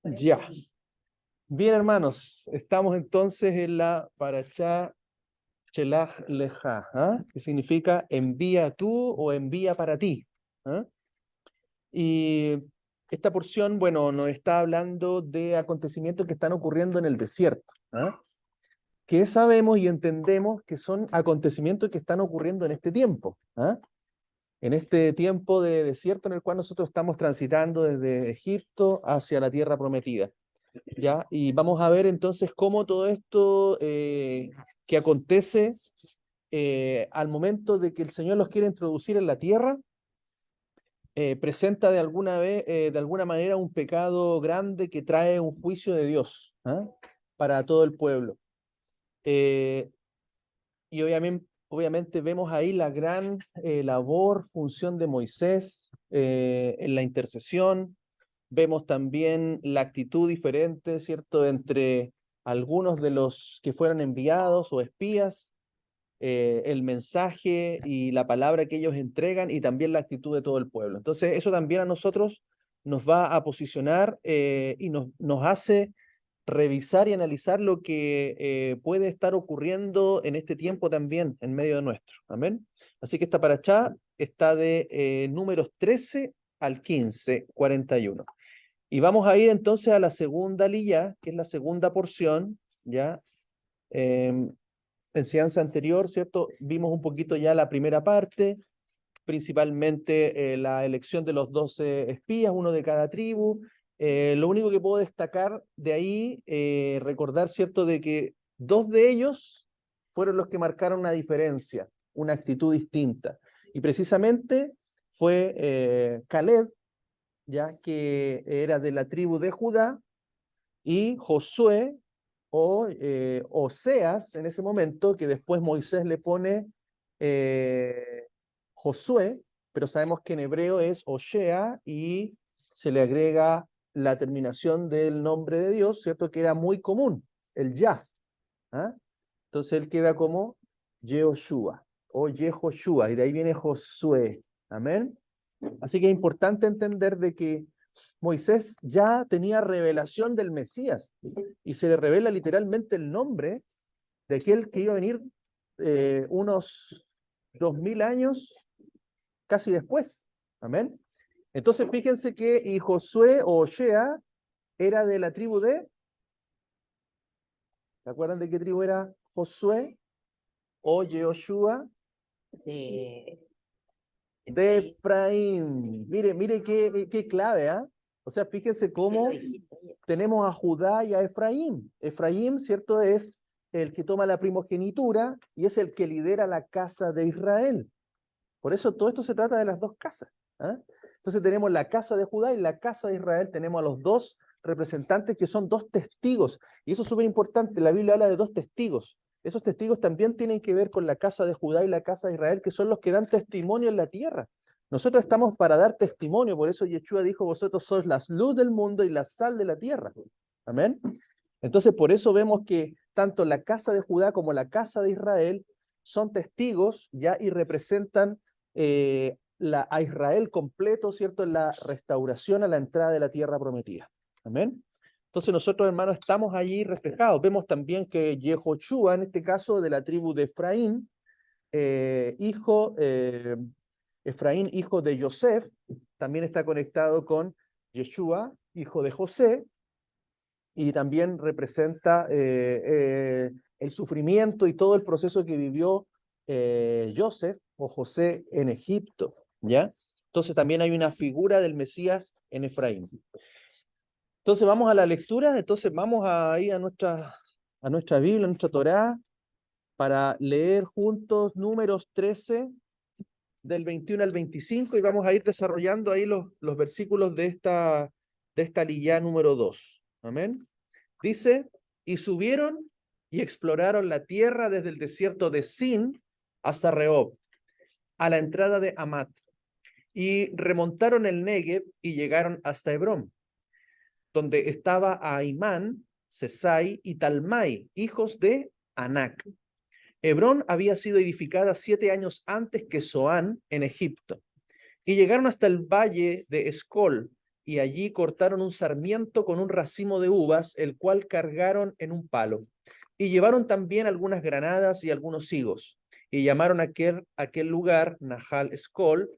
Ya. Bien, hermanos, estamos entonces en la Parashá Shelach Leja, ¿ah? Que significa envía tú o envía para ti. ¿Ah? Y esta porción, bueno, nos está hablando de acontecimientos que están ocurriendo en el desierto. ¿Ah? Que sabemos y entendemos que son acontecimientos que están ocurriendo en este tiempo. ¿Ah? En este tiempo de desierto en el cual nosotros estamos transitando desde Egipto hacia la tierra prometida. ¿Ya? Y vamos a ver entonces cómo todo esto que acontece al momento de que el Señor los quiere introducir en la tierra, presenta de alguna manera un pecado grande que trae un juicio de Dios, ¿ah? Para todo el pueblo. Y obviamente vemos ahí la gran labor, función de Moisés en la intercesión. Vemos también la actitud diferente, ¿cierto?, entre algunos de los que fueron enviados o espías, el mensaje y la palabra que ellos entregan y también la actitud de todo el pueblo. Entonces, eso también a nosotros nos va a posicionar y nos hace revisar y analizar lo que puede estar ocurriendo en este tiempo también en medio de nuestro. Amén. Así que esta parashá está de números 13 al 15, 41. Y vamos a ir entonces a la segunda liyá, que es la segunda porción, ¿ya? Enseñanza anterior, ¿cierto? Vimos un poquito ya la primera parte, principalmente la elección de los 12 espías, uno de cada tribu. Lo único que puedo destacar de ahí, recordar, ¿cierto?, de que dos de ellos fueron los que marcaron una diferencia, una actitud distinta. Y precisamente fue Caleb, ya que era de la tribu de Judá, y Josué o Oseas en ese momento, que después Moisés le pone Josué, pero sabemos que en hebreo es Oshea y se le agrega la terminación del nombre de Dios, ¿cierto? Que era muy común, el Yah. ¿Ah? Entonces él queda como Yehoshua o Yehoshua, y de ahí viene Josué. Amén. Así que es importante entender de que Moisés ya tenía revelación del Mesías y se le revela literalmente el nombre de aquel que iba a venir unos 2000 años casi después. Amén. Entonces fíjense que y Josué o Oshea era de la tribu de, ¿se acuerdan de qué tribu era Josué o Yehoshua? De Efraín. Mire qué clave, ¿ah? O sea, fíjense cómo tenemos a Judá y a Efraín. Efraín, ¿cierto?, es el que toma la primogenitura y es el que lidera la casa de Israel. Por eso todo esto se trata de las dos casas. ¿Ah? Entonces tenemos la casa de Judá y la casa de Israel. Tenemos a los dos representantes que son dos testigos. Y eso es súper importante. La Biblia habla de dos testigos. Esos testigos también tienen que ver con la casa de Judá y la casa de Israel, que son los que dan testimonio en la tierra. Nosotros estamos para dar testimonio, por eso Yeshua dijo, vosotros sois la luz del mundo y la sal de la tierra. Amén. Entonces, por eso vemos que tanto la casa de Judá como la casa de Israel son testigos ya y representan a Israel completo, ¿cierto?, en la restauración a la entrada de la tierra prometida. Amén. Entonces nosotros, hermanos, estamos allí reflejados. Vemos también que Yehoshua, en este caso de la tribu de Efraín, Efraín, hijo de Yosef, también está conectado con Yeshua, hijo de José, y también representa el sufrimiento y todo el proceso que vivió Joseph o José en Egipto, ¿ya? Entonces también hay una figura del Mesías en Efraín. Entonces vamos a la lectura, entonces vamos ahí a nuestra Biblia, a nuestra Torá, para leer juntos Números 13, del 21 al 25, y vamos a ir desarrollando ahí los versículos de esta liyá número 2. Amén. Dice, y subieron y exploraron la tierra desde el desierto de Sin hasta Rehob, a la entrada de Amat, y remontaron el Negev y llegaron hasta Hebrón, donde estaba Ahimán, Sesai y Talmai, hijos de Anac. Hebrón había sido edificada 7 años antes que Zoán en Egipto, y llegaron hasta el valle de Escol, y allí cortaron un sarmiento con un racimo de uvas, el cual cargaron en un palo. Y llevaron también algunas granadas y algunos higos, y llamaron a aquel lugar Nahal Escol,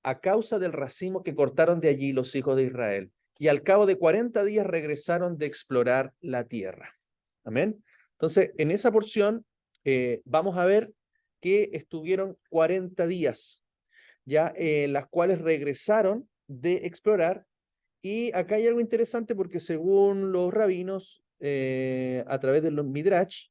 a causa del racimo que cortaron de allí los hijos de Israel. Y al cabo de 40 días regresaron de explorar la tierra. Amén. Entonces, en esa porción vamos a ver que estuvieron 40 días, ya las cuales regresaron de explorar. Y acá hay algo interesante porque según los rabinos, a través de los Midrash,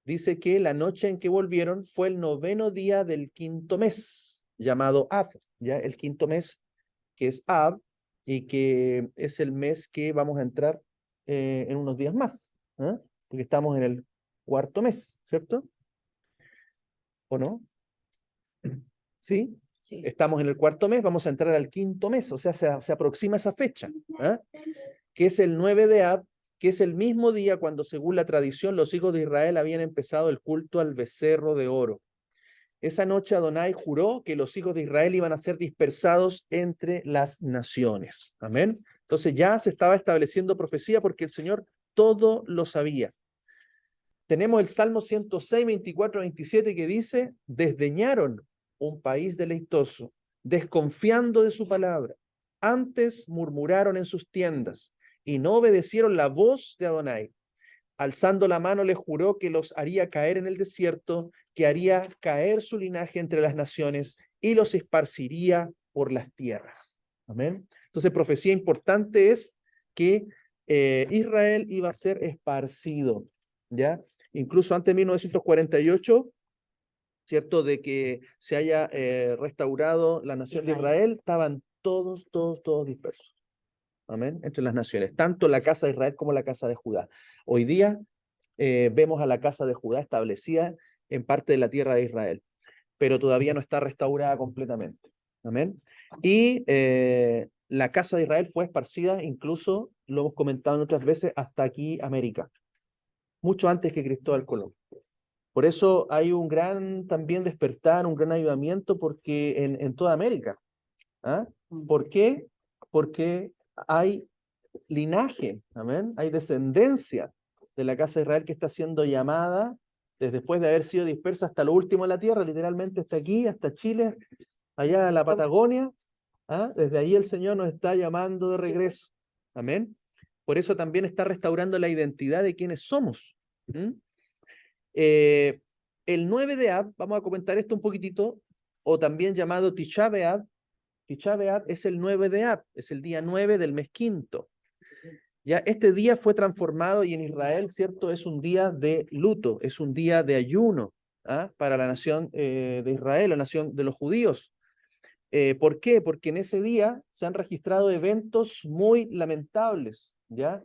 dice que la noche en que volvieron fue el 9º día del 5.º mes, llamado Av, ya el 5.º mes, que es Av, y que es el mes que vamos a entrar en unos días más, ¿eh? Porque estamos en el 4.º mes, ¿cierto? ¿O no? ¿Sí? Sí. Estamos en el 4.º mes, vamos a entrar al 5.º mes, o sea, se aproxima esa fecha, ¿eh? Que es el 9 de Ab, que es el mismo día cuando, según la tradición, los hijos de Israel habían empezado el culto al becerro de oro. Esa noche Adonai juró que los hijos de Israel iban a ser dispersados entre las naciones. Amén. Entonces ya se estaba estableciendo profecía porque el Señor todo lo sabía. Tenemos el Salmo 106, 24, 27 que dice: desdeñaron un país deleitoso, desconfiando de su palabra. Antes murmuraron en sus tiendas y no obedecieron la voz de Adonai. Alzando la mano les juró que los haría caer en el desierto, que haría caer su linaje entre las naciones y los esparciría por las tierras. Amén. Entonces, profecía importante es que Israel iba a ser esparcido, ¿ya? Incluso antes de 1948, ¿cierto? De que se haya restaurado la nación de Israel, estaban todos dispersos. Amén. Entre las naciones, tanto la casa de Israel como la casa de Judá. Hoy día vemos a la casa de Judá establecida en parte de la tierra de Israel, pero todavía no está restaurada completamente. Amén. Y la casa de Israel fue esparcida, incluso lo hemos comentado en otras veces, hasta aquí América, mucho antes que Cristóbal Colón. Por eso hay un gran también despertar, un gran avivamiento porque en toda América. ¿Ah? ¿Por qué? Porque hay linaje, amén, hay descendencia de la casa de Israel que está siendo llamada después de haber sido dispersa hasta lo último de la tierra, literalmente hasta aquí, hasta Chile, allá a la Patagonia. ¿Ah? Desde ahí el Señor nos está llamando de regreso, amén. Por eso también está restaurando la identidad de quienes somos. El 9 de Ab, vamos a comentar esto un poquitito, o también llamado Tisha B'Av. Tisha B'Av es el 9 de Ab, es el día 9 del mes quinto. Ya este día fue transformado y en Israel, ¿cierto? Es un día de luto, es un día de ayuno, ¿ah? Para la nación de Israel, la nación de los judíos. ¿Por qué? Porque en ese día se han registrado eventos muy lamentables, ¿ya?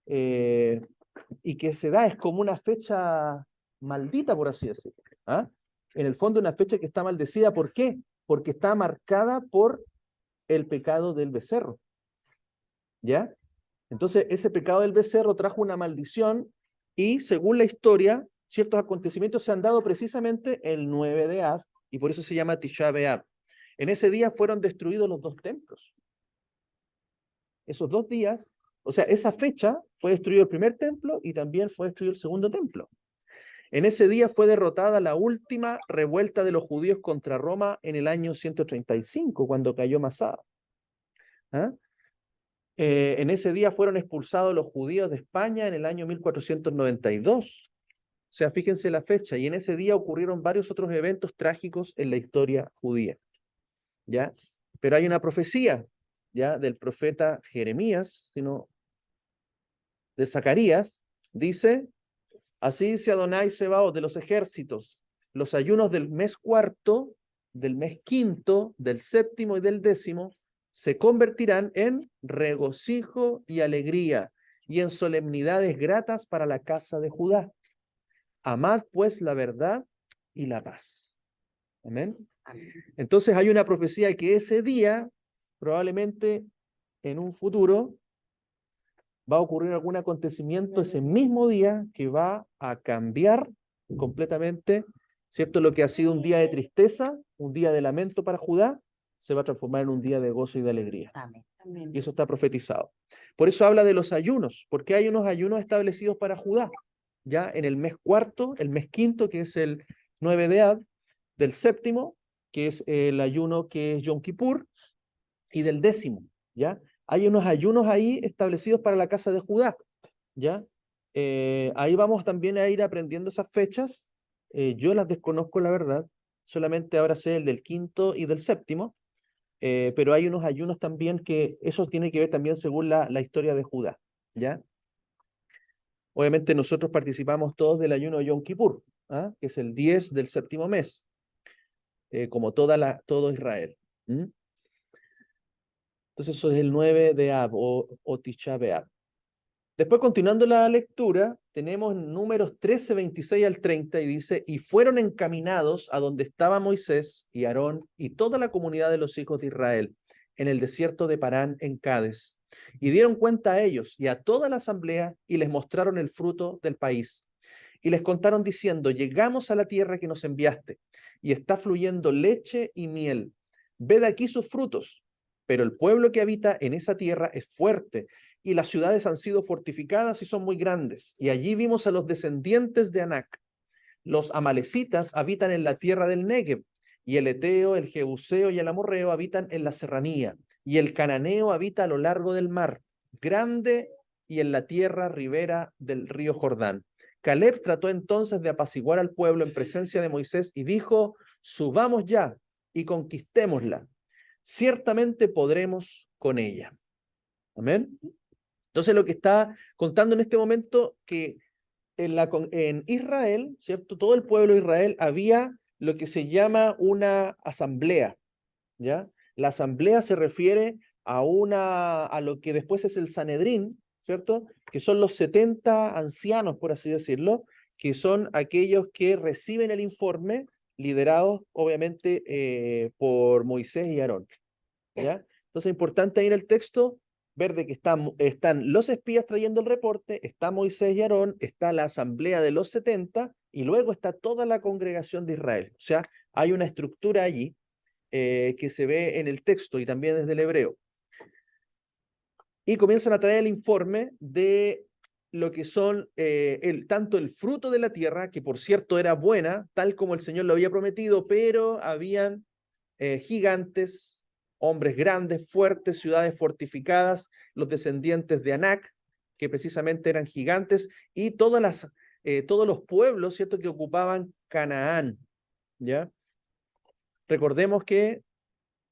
Y que se da, es como una fecha maldita, por así decirlo, ¿ah? En el fondo una fecha que está maldecida, ¿por qué? Porque está marcada por el pecado del becerro, ¿ya? Entonces, ese pecado del becerro trajo una maldición y, según la historia, ciertos acontecimientos se han dado precisamente el 9 de Av, y por eso se llama Tisha B'Av. En ese día fueron destruidos los 2 templos. Esos 2 días, o sea, esa fecha fue destruido el primer templo y también fue destruido el segundo templo. En ese día fue derrotada la última revuelta de los judíos contra Roma en el año 135, cuando cayó Masada. ¿Ah? En ese día fueron expulsados los judíos de España en el año 1492. O sea, fíjense la fecha. Y en ese día ocurrieron varios otros eventos trágicos en la historia judía. ¿Ya? Pero hay una profecía, ¿ya? Del profeta Jeremías, sino de Zacarías, dice: así dice Adonai Sebaot de los ejércitos, los ayunos del mes cuarto, del mes quinto, del séptimo y del décimo se convertirán en regocijo y alegría y en solemnidades gratas para la casa de Judá. Amad pues la verdad y la paz. Amén. Entonces hay una profecía de que ese día, probablemente en un futuro, va a ocurrir algún acontecimiento ese mismo día que va a cambiar completamente, ¿cierto? Lo que ha sido un día de tristeza, un día de lamento para Judá, se va a transformar en un día de gozo y de alegría. Amén. Y eso está profetizado. Por eso habla de los ayunos, porque hay unos ayunos establecidos para Judá. Ya en el mes cuarto, el mes quinto, que es el 9 de Ab, del séptimo, que es el ayuno que es Yom Kippur, y del décimo, ¿ya? Hay unos ayunos ahí establecidos para la casa de Judá, ¿ya? Ahí vamos también a ir aprendiendo esas fechas. Yo las desconozco, la verdad. Solamente ahora sé el del quinto y del séptimo, pero hay unos ayunos también que eso tiene que ver también según la historia de Judá, ¿ya? Obviamente nosotros participamos todos del ayuno de Yom Kippur, ¿ah? Que es el 10 del séptimo mes, como todo Israel. ¿Mm? Entonces eso es el 9 de Ab o Tisha B'Av. Después, continuando la lectura, tenemos números 13, 26 al 30 y dice, y fueron encaminados a donde estaba Moisés y Aarón y toda la comunidad de los hijos de Israel, en el desierto de Parán, en Cades. Y dieron cuenta a ellos y a toda la asamblea y les mostraron el fruto del país. Y les contaron diciendo, llegamos a la tierra que nos enviaste, y está fluyendo leche y miel. Ved aquí sus frutos, pero el pueblo que habita en esa tierra es fuerte, y las ciudades han sido fortificadas y son muy grandes. Y allí vimos a los descendientes de Anac. Los amalecitas habitan en la tierra del Negev, y el eteo, el jebuseo y el amorreo habitan en la serranía, y el cananeo habita a lo largo del mar, grande y en la tierra ribera del río Jordán. Caleb trató entonces de apaciguar al pueblo en presencia de Moisés y dijo, subamos ya y conquistémosla. Ciertamente podremos con ella. Amén. Entonces lo que está contando en este momento que en Israel, ¿cierto? Todo el pueblo de Israel había lo que se llama una asamblea, ¿ya? La asamblea se refiere a lo que después es el Sanedrín, ¿cierto? Que son los 70 ancianos, por así decirlo, que son aquellos que reciben el informe, liderados obviamente por Moisés y Aarón, ¿ya? Entonces es importante ahí en el texto ver de que están los espías trayendo el reporte, está Moisés y Aarón, está la asamblea de los 70 y luego está toda la congregación de Israel. O sea, hay una estructura allí que se ve en el texto y también desde el hebreo. Y comienzan a traer el informe de lo que son tanto el fruto de la tierra, que por cierto era buena, tal como el Señor lo había prometido, pero habían gigantes, hombres grandes, fuertes, ciudades fortificadas, los descendientes de Anac, que precisamente eran gigantes, y todos los pueblos, ¿cierto?, que ocupaban Canaán, ¿ya? Recordemos que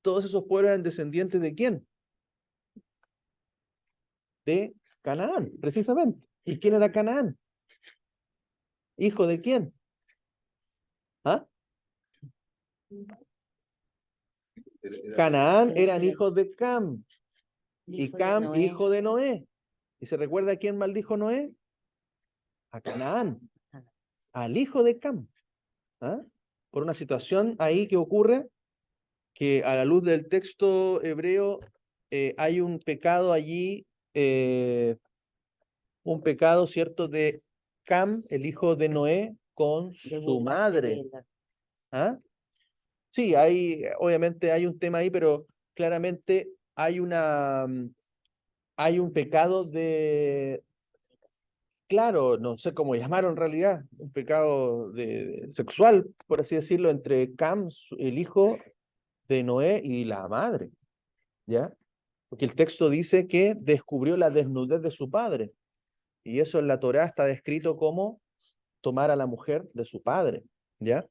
todos esos pueblos eran descendientes ¿de quién? De Canaán, precisamente. ¿Y quién era Canaán? ¿Hijo de quién? ¿Ah? Canaán eran hijos de Cam, y Cam, hijo de Noé. ¿Y se recuerda a quién maldijo Noé? A Canaán, al hijo de Cam. ¿Ah? Por una situación ahí que ocurre, que a la luz del texto hebreo hay un pecado allí, un pecado, ¿cierto?, de Cam, el hijo de Noé, con su madre. ¿Ah? Sí, obviamente hay un tema ahí, pero claramente hay un pecado claro, no sé cómo llamarlo en realidad, un pecado sexual, por así decirlo, entre Cam, el hijo de Noé, y la madre, ¿ya? Porque el texto dice que descubrió la desnudez de su padre, y eso en la Torá está descrito como tomar a la mujer de su padre, ¿ya?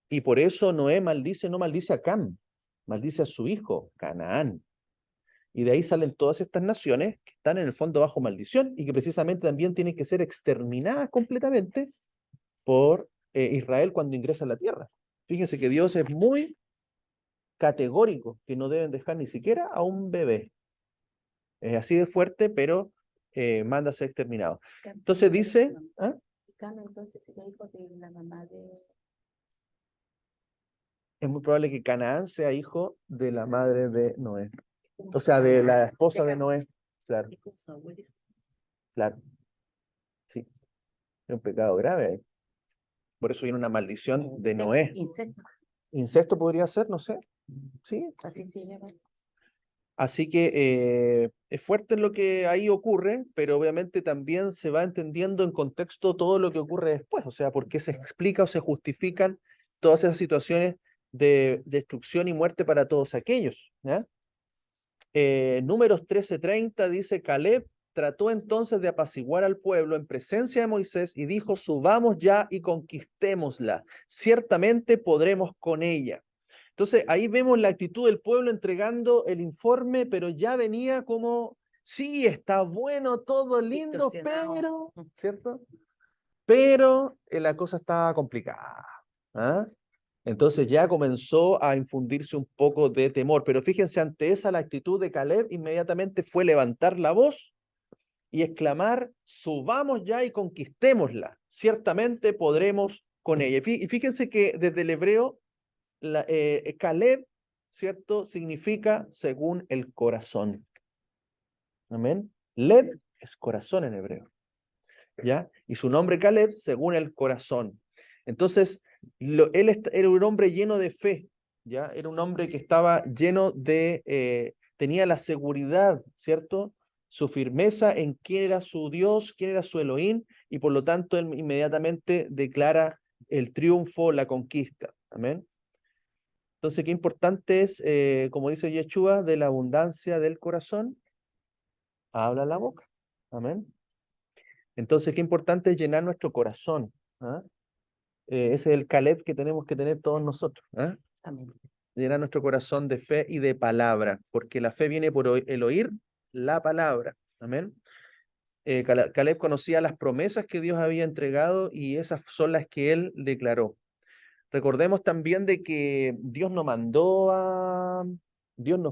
Y por eso Noé no maldice a Cam, maldice a su hijo, Canaán. Y de ahí salen todas estas naciones que están en el fondo bajo maldición y que precisamente también tienen que ser exterminadas completamente por Israel cuando ingresa a la tierra. Fíjense que Dios es muy categórico, que no deben dejar ni siquiera a un bebé. Es así de fuerte, pero manda a ser exterminado. Entonces dice... ¿ah? Es muy probable que Canaán sea hijo de la madre de Noé. O sea, de la esposa de Noé. Claro, claro. Sí, es un pecado grave ahí. Por eso viene una maldición de Noé. Insecto. ¿Incesto podría ser? No sé. Sí. Así se llama. Así que es fuerte lo que ahí ocurre, pero obviamente también se va entendiendo en contexto todo lo que ocurre después, o sea, por qué se explica o se justifican todas esas situaciones de destrucción y muerte para todos aquellos, ¿ya? Números 13:30 dice, Caleb trató entonces de apaciguar al pueblo en presencia de Moisés y dijo, subamos ya y conquistémosla, ciertamente podremos con ella. Entonces ahí vemos la actitud del pueblo entregando el informe, pero ya venía como, sí, está bueno, todo lindo, pero, ¿cierto? Pero la cosa estaba complicada. ¿Ah? Entonces ya comenzó a infundirse un poco de temor. Pero fíjense, ante esa la actitud de Caleb inmediatamente fue levantar la voz y exclamar, subamos ya y conquistémosla. Ciertamente podremos con ella. Y fíjense que desde el hebreo, Caleb, ¿cierto? Significa según el corazón. Amén. Lev es corazón en hebreo. ¿Ya? Y su nombre Caleb según el corazón. Entonces, era un hombre lleno de fe, ¿ya? Era un hombre que estaba lleno de, tenía la seguridad, ¿cierto? Su firmeza en quién era su Dios, quién era su Elohim, y por lo tanto él inmediatamente declara el triunfo, la conquista. Amén. Entonces, qué importante es, como dice Yeshua, de la abundancia del corazón, habla la boca. Amén. Entonces, qué importante es llenar nuestro corazón. ¿Ah? Ese es el Caleb que tenemos que tener todos nosotros. ¿Ah? Amén. Llenar nuestro corazón de fe y de palabra, porque la fe viene por el oír la palabra. Amén. Caleb conocía las promesas que Dios había entregado y esas son las que él declaró. Recordemos también de que Dios no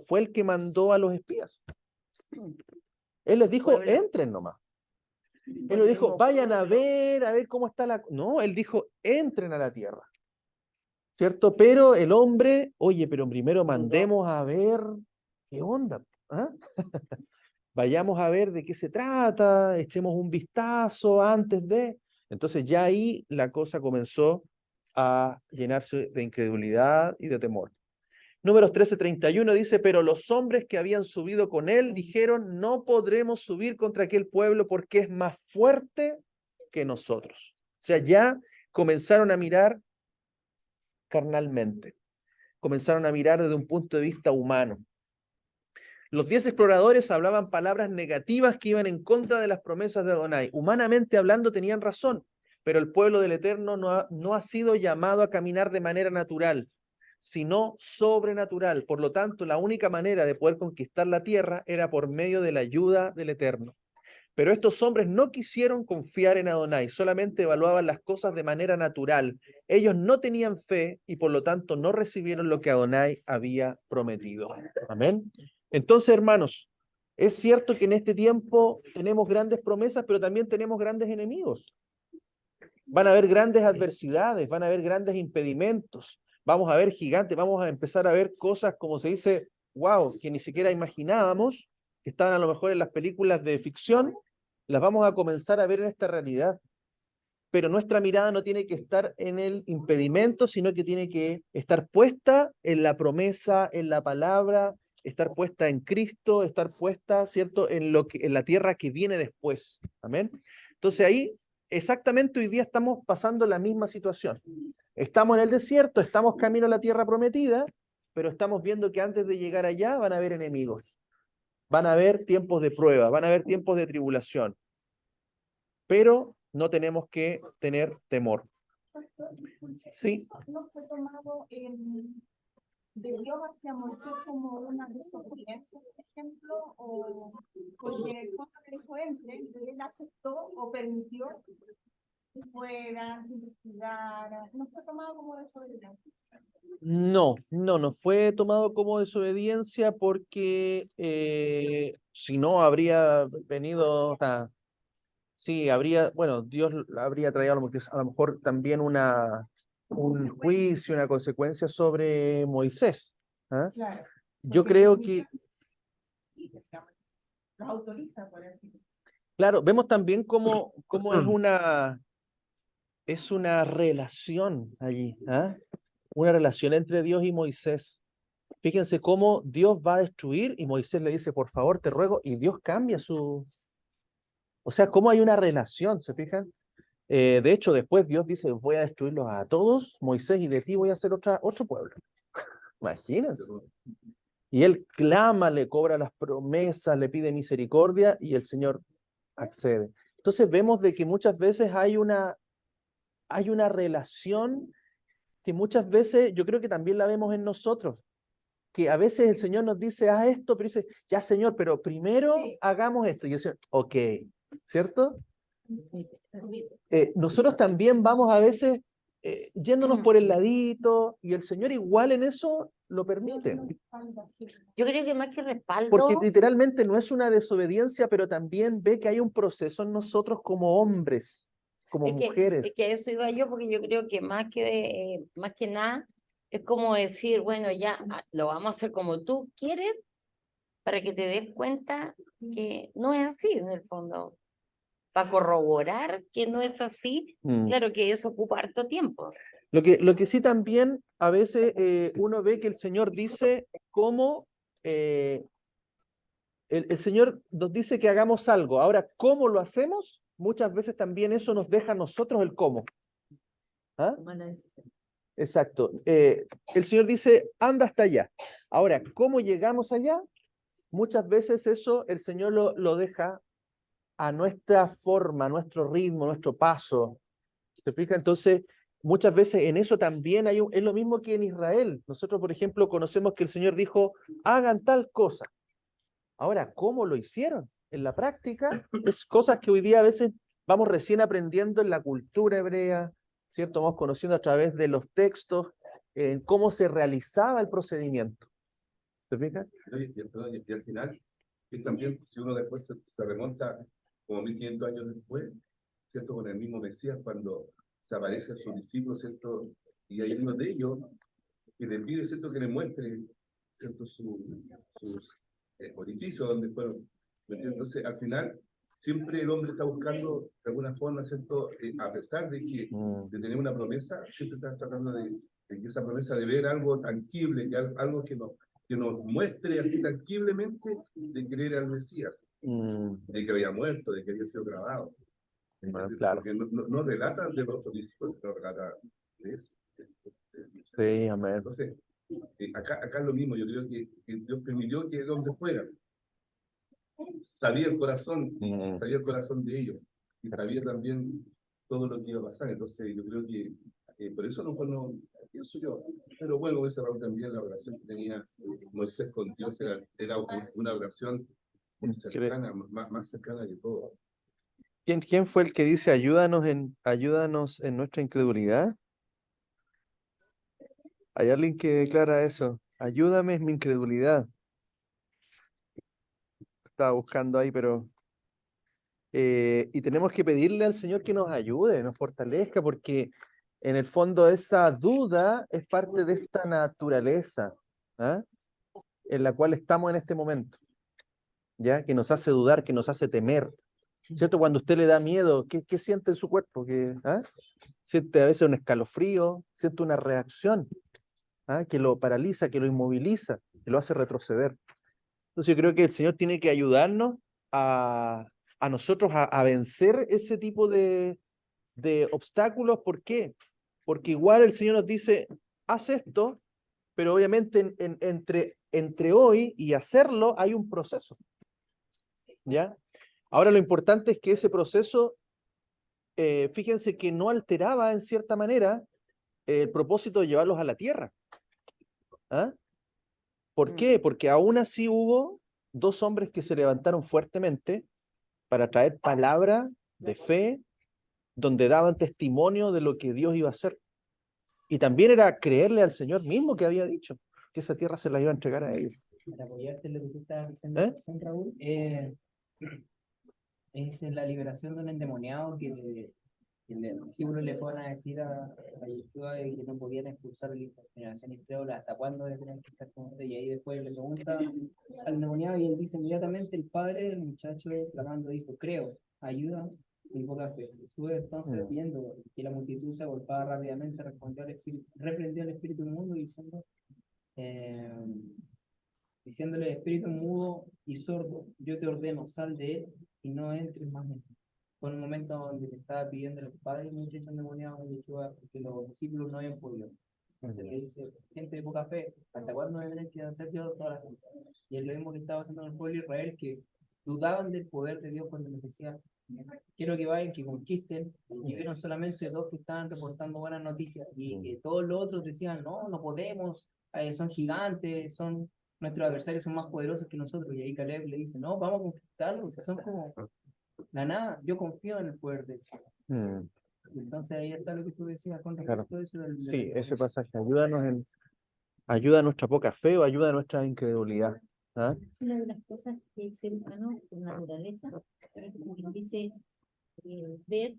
fue el que mandó a los espías. Él les dijo, entren nomás. Él no dijo, vayan a ver cómo está la... No, él dijo, entren a la tierra. ¿Cierto? Pero el hombre, oye, pero primero mandemos a ver qué onda. ¿Ah? Vayamos a ver de qué se trata, echemos un vistazo antes de... Entonces ya ahí la cosa comenzó a llenarse de incredulidad y de temor. Números 13:31 dice, pero los hombres que habían subido con él dijeron, no podremos subir contra aquel pueblo porque es más fuerte que nosotros. O sea, ya comenzaron a mirar carnalmente, comenzaron a mirar desde un punto de vista humano. Los 10 exploradores hablaban palabras negativas que iban en contra de las promesas de Adonai. Humanamente hablando tenían razón, pero el pueblo del Eterno no ha sido llamado a caminar de manera natural, sino sobrenatural. Por lo tanto, la única manera de poder conquistar la tierra era por medio de la ayuda del Eterno. Pero estos hombres no quisieron confiar en Adonai, solamente evaluaban las cosas de manera natural. Ellos no tenían fe y por lo tanto no recibieron lo que Adonai había prometido. Amén. Entonces, hermanos, es cierto que en este tiempo tenemos grandes promesas, pero también tenemos grandes enemigos. Van a haber grandes adversidades, van a haber grandes impedimentos, vamos a ver gigantes, vamos a empezar a ver cosas, como se dice, wow, que ni siquiera imaginábamos, que estaban a lo mejor en las películas de ficción, las vamos a comenzar a ver en esta realidad. Pero nuestra mirada no tiene que estar en el impedimento, sino que tiene que estar puesta en la promesa, en la palabra, estar puesta en Cristo, estar puesta, ¿cierto?, en la tierra que viene después. Amén. Entonces ahí, exactamente hoy día estamos pasando la misma situación. Estamos en el desierto, estamos camino a la tierra prometida, pero estamos viendo que antes de llegar allá van a haber enemigos, van a haber tiempos de prueba, van a haber tiempos de tribulación, pero no tenemos que tener temor. Sí. ¿No fue tomado de Dios hacia Moisés como una desobediencia, por ejemplo? O porque en el fondo que dijo entre, él aceptó o permitió que fuera, que investigara. ¿No fue tomado como desobediencia? No fue tomado como desobediencia porque si no habría venido, sí, bueno, Dios habría traído a lo mejor también un juicio, una consecuencia sobre Moisés. ¿Ah? Claro. Yo creo que, Los autoriza, por así decirlo. claro, vemos también cómo es una relación allí, ¿ah? Una relación entre Dios y Moisés. Fíjense cómo Dios va a destruir y Moisés le dice, por favor, te ruego, y Dios cambia su... O sea, cómo hay una relación, ¿se fijan? De hecho, después Dios dice, voy a destruirlos a todos, Moisés, y de ti voy a hacer otro pueblo. Imagínense. Y él clama, le cobra las promesas, le pide misericordia y el Señor accede. Entonces vemos de que muchas veces hay una relación que muchas veces yo creo que también la vemos en nosotros, que a veces el Señor nos dice, haz esto, pero dice, ya Señor, pero primero hagamos esto. Y yo digo, ok, ¿cierto? Nosotros también vamos a veces yéndonos por el ladito y el Señor igual en eso lo permite. Yo creo que más que respaldo, Porque literalmente no es una desobediencia, pero también ve que hay un proceso en nosotros como hombres, como mujeres. es que a eso iba yo, porque yo creo que más que nada es como decir, bueno, ya lo vamos a hacer como tú quieres, para que te des cuenta que no es así en el fondo. Para corroborar que no es así, claro que eso ocupa harto tiempo. Lo que sí también a veces uno ve que el Señor dice cómo el Señor nos dice que hagamos algo. Ahora, ¿cómo lo hacemos? Muchas veces también eso nos deja a nosotros el cómo. ¿Ah? Exacto. El Señor dice, anda hasta allá. Ahora, ¿cómo llegamos allá? Muchas veces eso el Señor lo deja a nuestra forma, a nuestro ritmo, a nuestro paso. ¿Se fija? Entonces, muchas veces en eso también es lo mismo que en Israel. Nosotros, por ejemplo, conocemos que el Señor dijo, hagan tal cosa. Ahora, ¿cómo lo hicieron? En la práctica, es cosas que hoy día a veces vamos recién aprendiendo en la cultura hebrea, ¿cierto? Vamos conociendo a través de los textos cómo se realizaba el procedimiento. ¿Se fijan? Y al final, y también si uno después se remonta como 1500 años después, ¿cierto? Con el mismo Mesías, cuando se aparece a sus discípulos, ¿cierto? Y hay uno de ellos que le pide, ¿cierto? Que le muestre, ¿cierto? Sus orificios donde fueron. Entonces, al final, siempre el hombre está buscando, de alguna forma, ¿cierto? A pesar de que de tener una promesa, siempre está tratando de que esa promesa de ver algo tangible, algo que nos muestre así tangiblemente de creer al Mesías, de que había muerto, de que había sido grabado. Bueno, claro. Porque no relata de los otros discípulos, no relata de ese. Sí, amén. Entonces, acá es lo mismo, yo creo que Dios permitió que el hombre fuera. Sabía el corazón de ellos, y sabía también todo lo que iba a pasar. Entonces, yo creo que por eso no pienso yo. Pero bueno, como dice Raúl también, la oración que tenía Moisés con Dios era una oración cercana, más cercana que todo. ¿Quién fue el que dice ayúdanos en nuestra incredulidad? Hay alguien que declara eso. Ayúdame en mi incredulidad. Estaba buscando ahí, pero... y tenemos que pedirle al Señor que nos ayude, nos fortalezca, porque en el fondo esa duda es parte de esta naturaleza, ¿ah? En la cual estamos en este momento, ¿ya? Que nos hace dudar, que nos hace temer. ¿Cierto? Cuando usted le da miedo, ¿qué siente en su cuerpo? ¿Ah? Siente a veces un escalofrío, siente una reacción, ¿ah? Que lo paraliza, que lo inmoviliza, que lo hace retroceder. Entonces yo creo que el Señor tiene que ayudarnos a nosotros a vencer ese tipo de obstáculos. ¿Por qué? Porque igual el Señor nos dice, haz esto, pero obviamente entre hoy y hacerlo hay un proceso, ¿ya? Ahora lo importante es que ese proceso, fíjense que no alteraba en cierta manera el propósito de llevarlos a la tierra. ¿Ah? ¿Por qué? Porque aún así hubo dos hombres que se levantaron fuertemente para traer palabra de fe, donde daban testimonio de lo que Dios iba a hacer. Y también era creerle al Señor mismo que había dicho que esa tierra se la iba a entregar a ellos. Para apoyarte en lo que tú estabas diciendo, Raúl, es la liberación de un endemoniado que el discípulo le fueron a decir a Yeshua de que no podían expulsar la generación incrédula, hasta cuándo tenían que estar con él. Y ahí después le pregunta al endemoniado y él dice inmediatamente, el padre del muchacho clamando dijo, creo, ayuda mi poca fe. Jesús entonces viendo que la multitud se agolpaba rápidamente, reprendió al espíritu inmundo diciendo, eh, diciéndole, espíritu mudo y sordo, yo te ordeno, sal de él y no entres más en él. Fue un momento donde le estaba pidiendo al padre el muchacho endemoniado de Yeshua, porque los discípulos no habían podido. Entonces le dice, gente de poca fe, ¿hasta cuándo me tendré que hacer yo todas las cosas? Y es lo mismo que estaba haciendo en el pueblo de Israel, que dudaban del poder de Dios cuando les decía, quiero que vayan, que conquisten, y vieron solamente dos que estaban reportando buenas noticias, y que todos los otros decían, no, no podemos, son gigantes, nuestros adversarios son más poderosos que nosotros, y ahí Caleb le dice, no, vamos a conquistarlos, son como la nada, yo confío en el poder de Dios. Mm, Entonces ahí está lo que tú decías con claro. respecto a eso Sí, ese pasaje, ayuda a nuestra poca fe o ayuda a nuestra incredulidad. ¿Ah? Una de las cosas que el ser humano, por naturaleza, dice ver,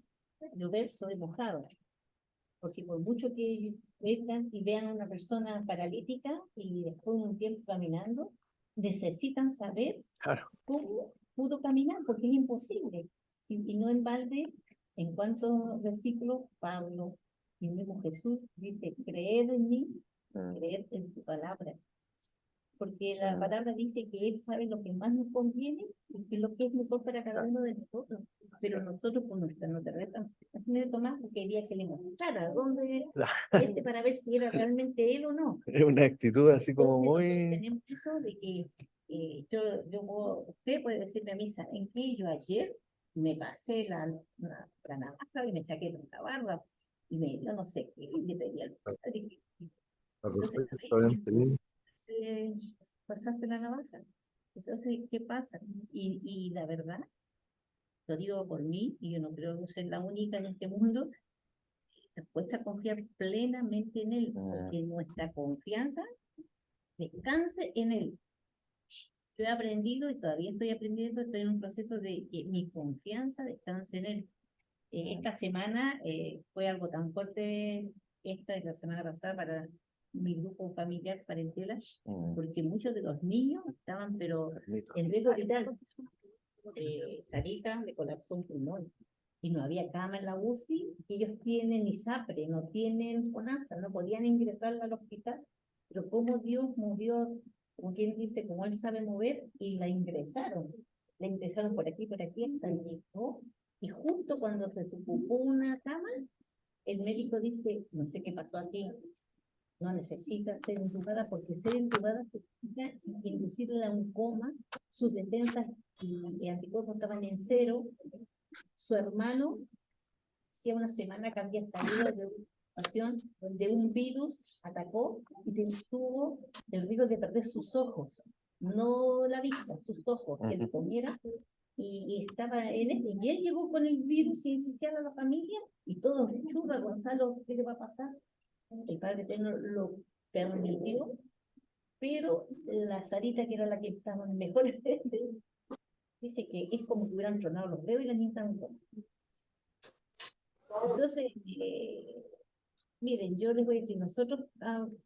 llover sobre mojado. Porque por mucho que vengan y vean a una persona paralítica y después de un tiempo caminando, necesitan saber Claro. cómo pudo caminar, porque es imposible. Y no en balde, en cuantos versículos, Pablo y el mismo Jesús dice, creed en mí, creed en tu palabra. Porque la palabra dice que Él sabe lo que más nos conviene y que lo que es mejor para cada uno de nosotros. Pero nosotros, por nuestra naturaleza, de Tomás quería que le mostrara dónde para ver si era realmente Él o no. Es una actitud así como Entonces, nosotros muy... tenemos eso de que usted puede decirme a mí, ¿saben qué? Yo ayer me pasé la navaja y me saqué la barba y yo no sé qué, y le pedí al padre que... Entonces, eh, pasaste la navaja. Entonces, ¿qué pasa? Y la verdad, lo digo por mí, y yo no creo que ser la única en este mundo, nos cuesta confiar plenamente en Él, porque nuestra confianza descanse en Él. Yo he aprendido y todavía estoy aprendiendo, estoy en un proceso de que mi confianza descanse en Él. Esta semana fue algo tan fuerte, esta de la semana pasada, para mi grupo familiar, parentela, porque muchos de los niños estaban, pero en riesgo vital. Sarita le colapsó un pulmón y no había cama en la UCI, y ellos tienen ISAPRE, no tienen FONASA, no podían ingresarla al hospital, pero como Dios movió, como quien dice, como Él sabe mover, y la ingresaron por aquí, hasta llegó, y justo cuando se ocupó una cama, el médico dice, no sé qué pasó aquí, no necesita ser intubada, porque ser intubada significa inducirle a un coma, sus defensas y anticuerpos estaban en cero. Su hermano, hacía una semana que había salido de una situación donde un virus atacó y tuvo el riesgo de perder sus ojos, no la vista, sus ojos, que le comiera, y estaba en y él llegó con el virus inicial a la familia, y todos, churra, Gonzalo, ¿qué le va a pasar? El padre Eterno lo permitió, pero la Sarita, que era la que estaba mejor, dice que es como que hubieran tronado los dedos y la niña estaba en coma. Entonces, miren, yo les voy a decir, nosotros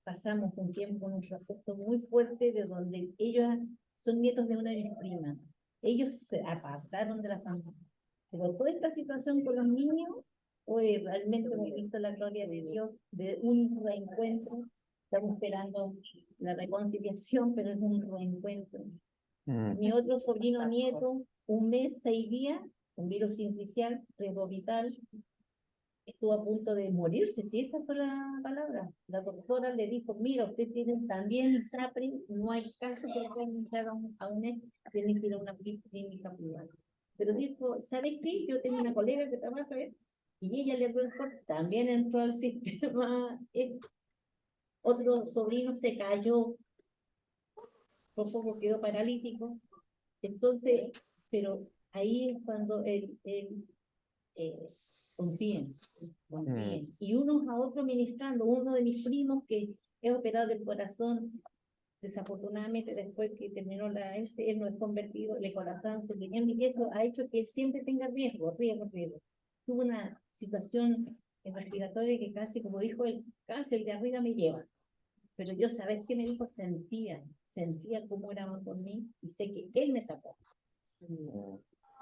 pasamos un tiempo en un proceso muy fuerte de donde ellos son nietos de una de mis primas. Ellos se apartaron de la familia. Pero toda esta situación con los niños, realmente hemos visto la gloria de Dios, de un reencuentro. Estamos esperando la reconciliación, pero es un reencuentro. Mi otro sobrino nieto, 1 mes, 6 días, un virus sincicial, riesgo vital, estuvo a punto de morirse, si esa fue la palabra. La doctora le dijo, mira, usted tiene también ISAPRE, no hay caso que le puedan entrar a un tiene que ir a una clínica privada. Pero dijo, ¿sabes qué? Yo tengo una colega que trabaja y ella le abrió el cuerpo, también entró al sistema. Otro sobrino se cayó, por poco quedó paralítico. Entonces, pero ahí es cuando confíen. Y unos a otros ministrando. Uno de mis primos que es operado del corazón, desafortunadamente después que terminó él no es convertido, el corazón se tenía, y eso ha hecho que él siempre tenga riesgo. Tuvo una situación respiratoria que casi, como dijo él, casi el de arriba me lleva. Pero yo, ¿sabes qué me dijo? Sentía cómo era por mí, y sé que él me sacó.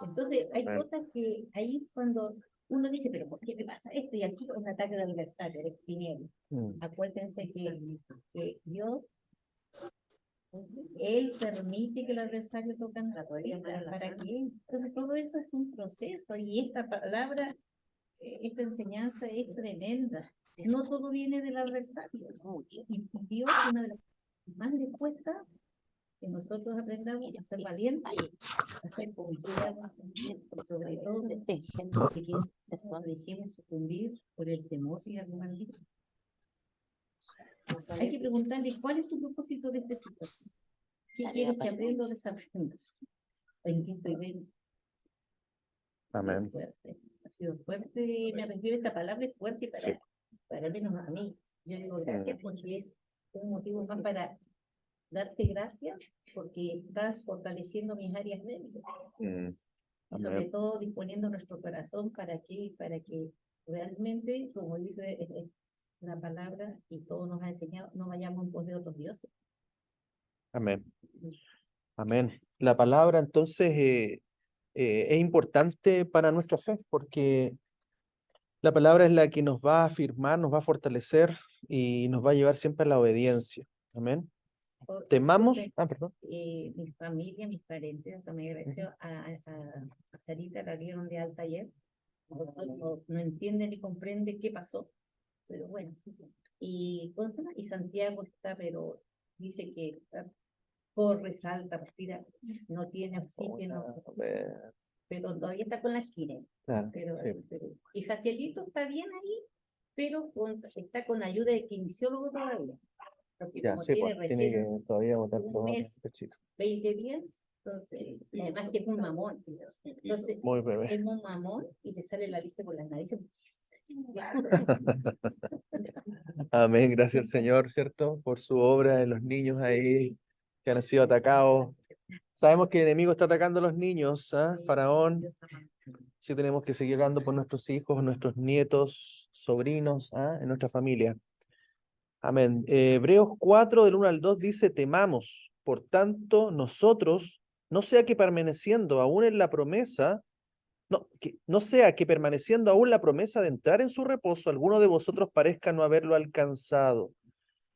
Entonces, hay cosas que ahí cuando uno dice, pero ¿por qué me pasa esto? Y aquí un ataque de adversario, de tinieblas. Acuérdense que Dios Él permite que el adversario toque la puerta. ¿Para qué? Entonces todo eso es un proceso y esta palabra, esta enseñanza es tremenda. No todo viene del adversario. Y Dios, una de las cosas más le cuesta que nosotros aprendamos a ser valientes, a ser confiados, sobre todo de que nos dejemos sucumbir por el temor y la maldito. Hay que preguntarle cuál es tu propósito de esta situación. ¿Qué quieres que aprenda o desaprendas? ¿En qué estoy bien? Amén. Ha sido fuerte, me refiero a esta palabra, es fuerte Sí. para menos a mí. Yo digo gracias porque es un motivo más para darte gracias porque estás fortaleciendo mis áreas débiles. Y sobre Amén. todo disponiendo nuestro corazón para que realmente, como dice la palabra y todo nos ha enseñado, no vayamos en pos de otros dioses. Amén. Amén. La palabra entonces es importante para nuestra fe porque la palabra es la que nos va a afirmar, nos va a fortalecer y nos va a llevar siempre a la obediencia. Amén. Temamos. Perdón. Mi familia, mis parentes, hasta me agradeció a Sarita, la vieron de alta ayer. No entiende ni comprende qué pasó, pero bueno. Y Santiago está, pero dice que corre, salta, respira, no tiene oxígeno, pero todavía está con la esquina. Claro, Y Jacielito está bien ahí, pero está con ayuda de kinesiólogo todavía. Porque Ya, como sí, tiene pues, tiene recién que todavía botar un todo mes, el pechito. 20 días, entonces, además que es un mamón. Entonces, Muy bebé. es un mamón y le sale la lista por las narices. Amén, gracias al Señor, ¿cierto? Por su obra en los niños ahí que han sido atacados. Sabemos que el enemigo está atacando a los niños, ¿ah? Faraón. Sí tenemos que seguir orando por nuestros hijos, nuestros nietos, sobrinos, ¿ah? En nuestra familia. Amén. Hebreos 4, del 1 al 2 dice, temamos, por tanto, nosotros, no sea que permaneciendo aún en la promesa, no sea que permaneciendo aún la promesa de entrar en su reposo, alguno de vosotros parezca no haberlo alcanzado,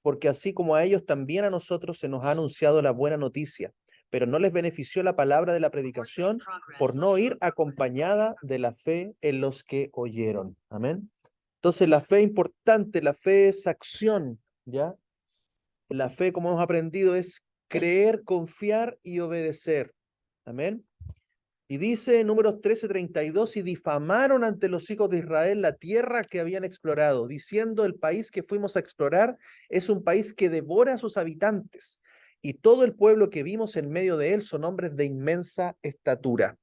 porque así como a ellos, también a nosotros se nos ha anunciado la buena noticia, pero no les benefició la palabra de la predicación por no ir acompañada de la fe en los que oyeron. Amén. Entonces la fe es importante, la fe es acción, ¿ya? La fe, como hemos aprendido, es creer, confiar y obedecer. Amén. Y dice en Números 13:32, y difamaron ante los hijos de Israel la tierra que habían explorado, diciendo, el país que fuimos a explorar es un país que devora a sus habitantes, y todo el pueblo que vimos en medio de él son hombres de inmensa estatura.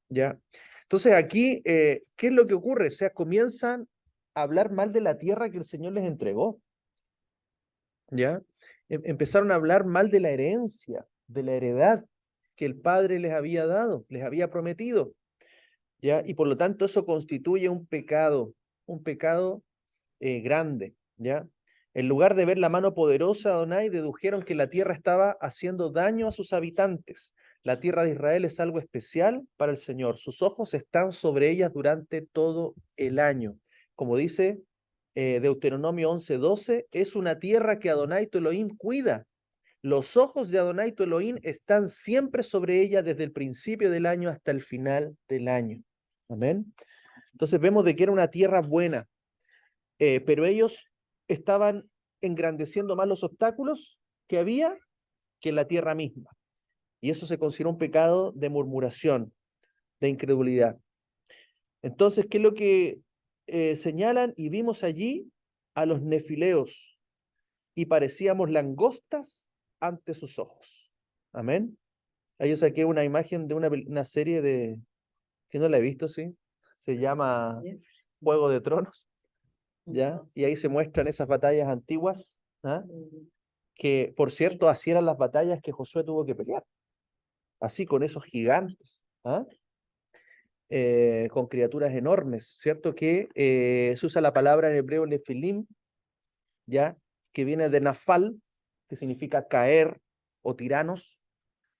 ¿Ya? Entonces aquí, ¿qué es lo que ocurre? O sea, comienzan a hablar mal de la tierra que el Señor les entregó. ¿Ya? Empezaron a hablar mal de la herencia, de la heredad que el Padre les había dado, les había prometido, ¿ya? Y por lo tanto eso constituye un pecado grande, ¿ya? En lugar de ver la mano poderosa de Adonai, dedujeron que la tierra estaba haciendo daño a sus habitantes. La tierra de Israel es algo especial para el Señor. Sus ojos están sobre ellas durante todo el año. Como dice Deuteronomio 11:12, es una tierra que Adonai tu Elohim cuida. Los ojos de Adonai tu Elohim están siempre sobre ella desde el principio del año hasta el final del año. Amén. Entonces vemos de que era una tierra buena, pero ellos estaban engrandeciendo más los obstáculos que había que la tierra misma. Y eso se considera un pecado de murmuración, de incredulidad. Entonces, ¿qué es lo que señalan? Y vimos allí a los nefileos y parecíamos langostas ante sus ojos. Amén. Ahí yo saqué una imagen de una serie de, que no la he visto, ¿sí? Se llama Juego de Tronos, ¿ya? Y ahí se muestran esas batallas antiguas, ¿ah? Que, por cierto, así eran las batallas que Josué tuvo que pelear. Así, con esos gigantes, ¿ah? Con criaturas enormes, ¿cierto? Que se usa la palabra en hebreo nefilim, ¿ya? Que viene de nafal, que significa caer o tiranos,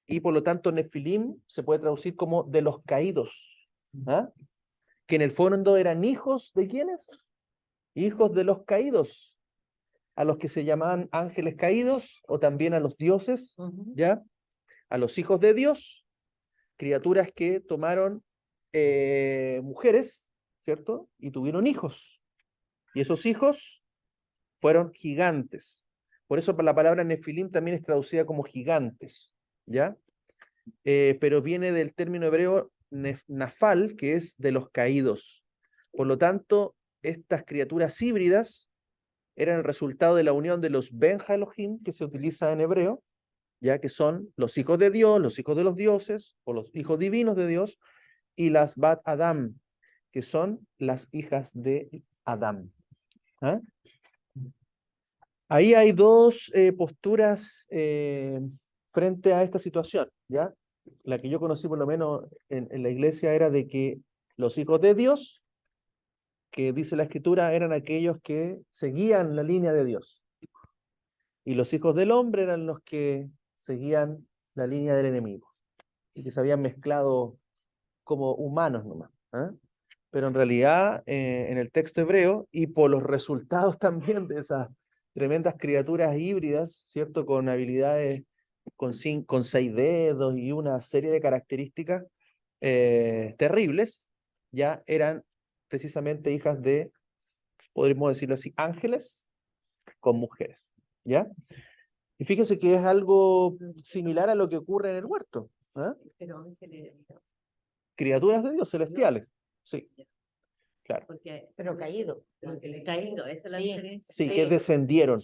y por lo tanto nefilim se puede traducir como de los caídos, ¿ah? Que en el fondo eran hijos de ¿quiénes? Hijos de los caídos. a los que se llamaban ángeles caídos o también a los dioses, ¿ya? A los hijos de Dios, criaturas que tomaron mujeres, ¿cierto? Y tuvieron hijos. Y esos hijos fueron gigantes. Por eso la palabra nefilim también es traducida como gigantes, ¿ya? Pero viene del término hebreo nafal, que es de los caídos. Por lo tanto, estas criaturas híbridas eran el resultado de la unión de los Ben Elohim, que se utiliza en hebreo, ya que son los hijos de Dios, los hijos de los dioses, o los hijos divinos de Dios, y las Bat Adam, que son las hijas de Adán. ¿Ah? Ahí hay dos posturas frente a esta situación, ¿ya? La que yo conocí por lo menos en la iglesia era de que los hijos de Dios, que dice la Escritura, eran aquellos que seguían la línea de Dios. Y los hijos del hombre eran los que seguían la línea del enemigo. Y que se habían mezclado como humanos nomás. ¿Ah? Pero en realidad, en el texto hebreo, y por los resultados también de esas tremendas criaturas híbridas, ¿cierto? Con habilidades con 6 dedos y una serie de características terribles, ya eran precisamente hijas de, podríamos decirlo así, ángeles con mujeres, ¿ya? Y fíjense que es algo similar a lo que ocurre en el huerto, ¿ah? Pero ángeles, Criaturas de Dios celestiales, sí, claro. pero caído. Caído, esa es la Sí. diferencia. Sí, que descendieron,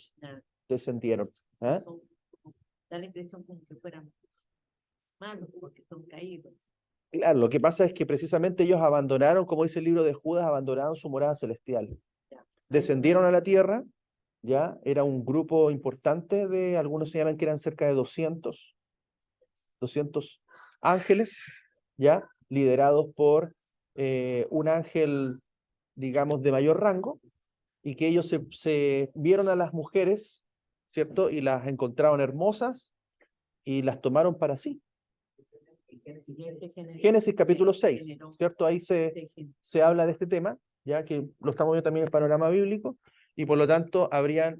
Ah, ¿ah? da la impresión como que fueran malos porque son caídos. Claro, lo que pasa es que precisamente ellos abandonaron, como dice el libro de Judas, abandonaron su morada celestial. Descendieron a la tierra, ya, era un grupo importante de, algunos señalan que eran cerca de 200 ángeles, ya, liderados por un ángel, digamos, de mayor rango, y que ellos se vieron a las mujeres, ¿cierto? Y las encontraron hermosas y las tomaron para sí. Génesis capítulo 6, ¿cierto? Ahí se habla de este tema, ya que lo estamos viendo también en el panorama bíblico, y por lo tanto se habrían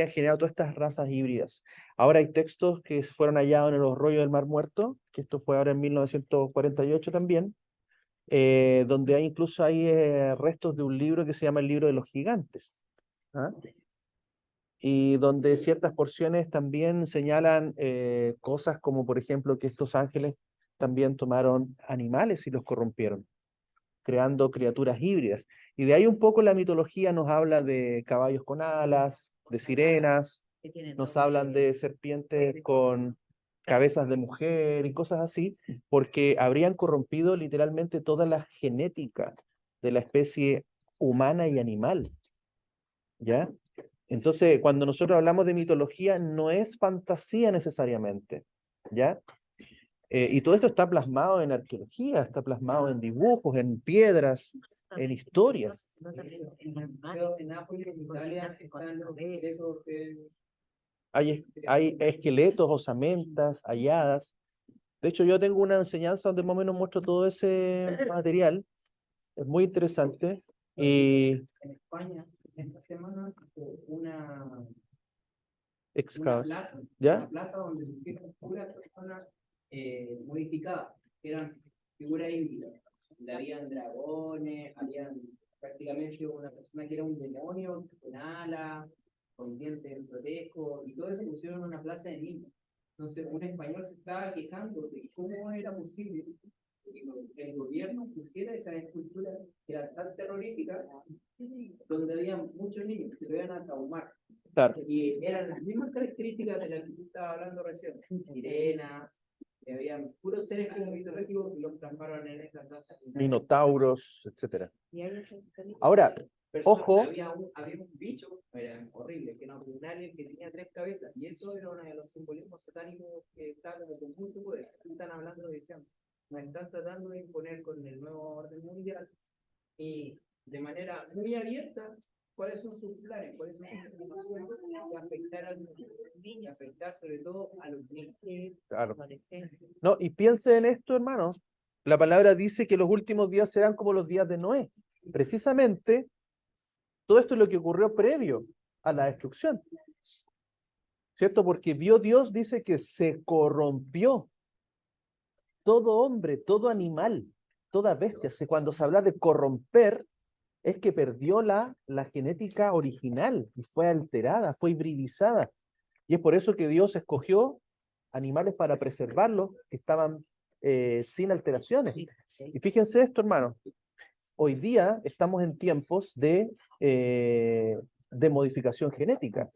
generado todas estas razas híbridas. Ahora hay textos que fueron hallados en los rollos del Mar Muerto, que esto fue ahora en 1948 también, donde incluso hay restos de un libro que se llama el libro de los gigantes, ¿ah? Y donde ciertas porciones también señalan cosas como, por ejemplo, que estos ángeles también tomaron animales y los corrompieron, creando criaturas híbridas. Y de ahí un poco la mitología nos habla de caballos con alas, de sirenas, nos hablan de serpientes con cabezas de mujer y cosas así, porque habrían corrompido literalmente toda la genética de la especie humana y animal, ¿ya? Entonces, cuando nosotros hablamos de mitología, no es fantasía necesariamente, ¿ya? Y todo esto está plasmado en arqueología, está plasmado en dibujos, en piedras, en historias. Museos en Nápoles, en Italia, están los esqueletos Hay esqueletos, osamentas, halladas. De hecho, yo tengo una enseñanza donde más o menos muestro todo ese material. Es muy interesante. Y en España. Esta semana una excava- plaza, ¿ya? una plaza donde surgieron puras personas modificadas, que eran figuras híbridas, donde habían dragones, habían prácticamente una persona que era un demonio con alas, con dientes grotescos, y todo eso pusieron en una plaza de niños. Entonces un español se estaba quejando de cómo era posible que el gobierno pusiera esa escultura que era tan terrorífica, donde había muchos niños que lo iban a traumar. Claro. Y eran las mismas características de las que tú estabas hablando recién. Sirenas, habían puros seres como mitológicos que los plasmaron en esas plazas. Minotauros, etcétera. Ahora, ojo. Había un bicho, era horrible, que no, un alien que tenía 3 cabezas, y eso era uno de los simbolismos satánicos que está como con mucho poder. Están hablando de eso. Nos están tratando de imponer con el nuevo orden mundial y de manera muy abierta cuáles son sus planes, cuáles son sus preocupaciones de afectar al niño, afectar sobre todo a los niños. Claro. No, y piense en esto, hermano. La palabra dice que los últimos días serán como los días de Noé. Precisamente, todo esto es lo que ocurrió previo a la destrucción. ¿Cierto? Porque vio Dios, dice que se corrompió todo hombre, todo animal, toda bestia. Cuando se habla de corromper, es que perdió la genética original y fue alterada, fue hibridizada. Y es por eso que Dios escogió animales para preservarlos que estaban sin alteraciones. Y fíjense esto, hermano. Hoy día estamos en tiempos de modificación genética.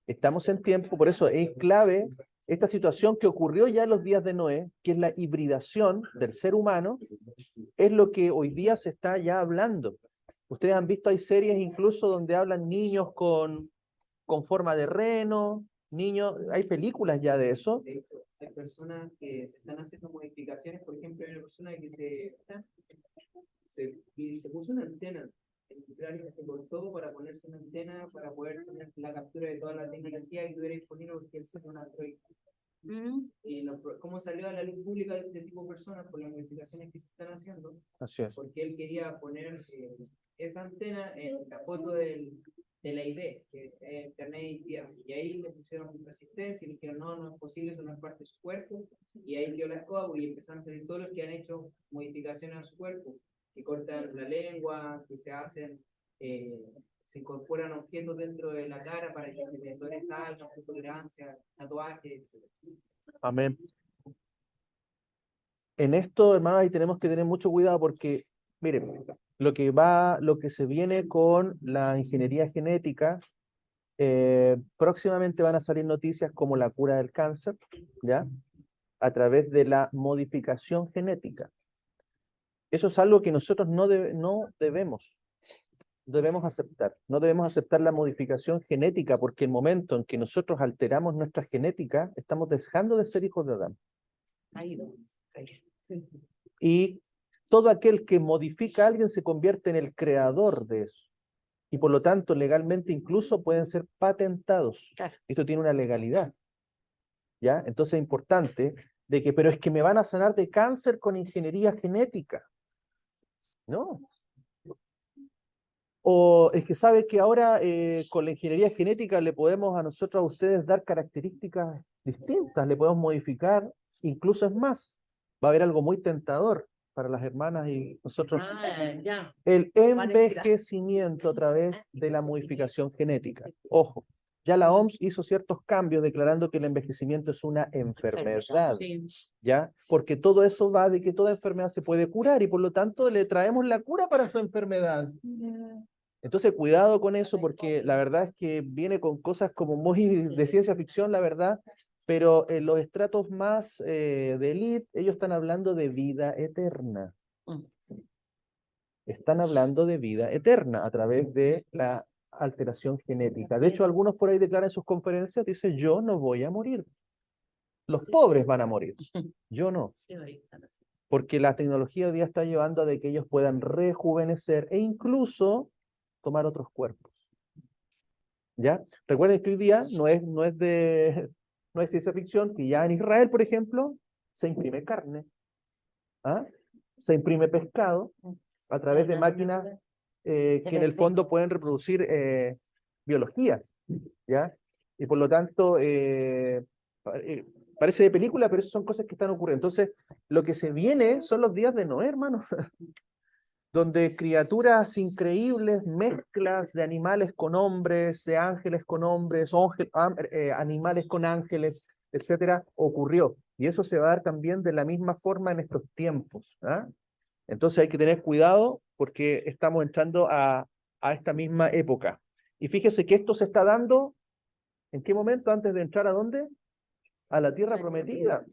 Estamos en tiempo, por eso es clave esta situación que ocurrió ya en los días de Noé, que es la hibridación del ser humano, es lo que hoy día se está ya hablando. Ustedes han visto, hay series incluso donde hablan niños con forma de reno, niños, hay películas ya de eso. De hecho, hay personas que se están haciendo modificaciones, por ejemplo, hay una persona que se puso una antena, se cortó para ponerse una antena para poder tener la captura de toda la tecnología que tuviera disponible porque él se un Android. Y cómo salió a la luz pública de este tipo de personas por las modificaciones que se están haciendo, Así es. porque él quería poner esa antena en la foto de la ID, que es Internet y ahí le pusieron resistencia y le dijeron no es posible, eso no es parte de su cuerpo, y ahí dio la escoba y empezaron a salir todos los que han hecho modificaciones a su cuerpo, que cortan la lengua, que se hacen, se incorporan objetos dentro de la cara para que se les sobresalga, protuberancia, tatuajes, etc. Amén. En esto, hermanos, ahí tenemos que tener mucho cuidado porque, miren, lo que se viene con la ingeniería genética, próximamente van a salir noticias como la cura del cáncer, ¿ya? A través de la modificación genética. Eso es algo que nosotros no debemos aceptar. No debemos aceptar la modificación genética porque el momento en que nosotros alteramos nuestra genética, estamos dejando de ser hijos de Adán. Y todo aquel que modifica a alguien se convierte en el creador de eso. Y por lo tanto, legalmente incluso pueden ser patentados. Claro. Esto tiene una legalidad. ¿Ya? Entonces es importante de que, pero es que me van a sanar de cáncer con ingeniería genética. No. O es que sabe que ahora con la ingeniería genética le podemos a nosotros, a ustedes, dar características distintas, le podemos modificar, incluso es más, va a haber algo muy tentador para las hermanas y nosotros, Ya. el envejecimiento a través de la modificación genética. Ojo, ya la OMS hizo ciertos cambios declarando que el envejecimiento es una enfermedad, Sí. ¿ya? Porque todo eso va de que toda enfermedad se puede curar y por lo tanto le traemos la cura para su enfermedad. Entonces, cuidado con eso porque la verdad es que viene con cosas como muy de ciencia ficción, la verdad, pero en los estratos más de élite, ellos están hablando de vida eterna. Están hablando de vida eterna a través de la alteración genética. De hecho, algunos por ahí declaran en sus conferencias, dicen, yo no voy a morir. Los pobres van a morir, yo no. Porque la tecnología hoy día está llevando a de que ellos puedan rejuvenecer e incluso tomar otros cuerpos. ¿Ya? Recuerden que hoy día no es ciencia ficción, que ya en Israel, por ejemplo, se imprime carne, ¿ah? Se imprime pescado a través de máquinas que en el fondo pueden reproducir biología, ¿ya? Y por lo tanto, parece de película, pero eso son cosas que están ocurriendo. Entonces, lo que se viene son los días de Noé, hermano. Donde criaturas increíbles, mezclas de animales con hombres, de ángeles con hombres, animales con ángeles, etcétera, ocurrió. Y eso se va a dar también de la misma forma en estos tiempos. ¿Ah? Entonces hay que tener cuidado porque estamos entrando a esta misma época. Y fíjese que esto se está dando, ¿en qué momento? Antes de entrar ¿a dónde? A la tierra prometida.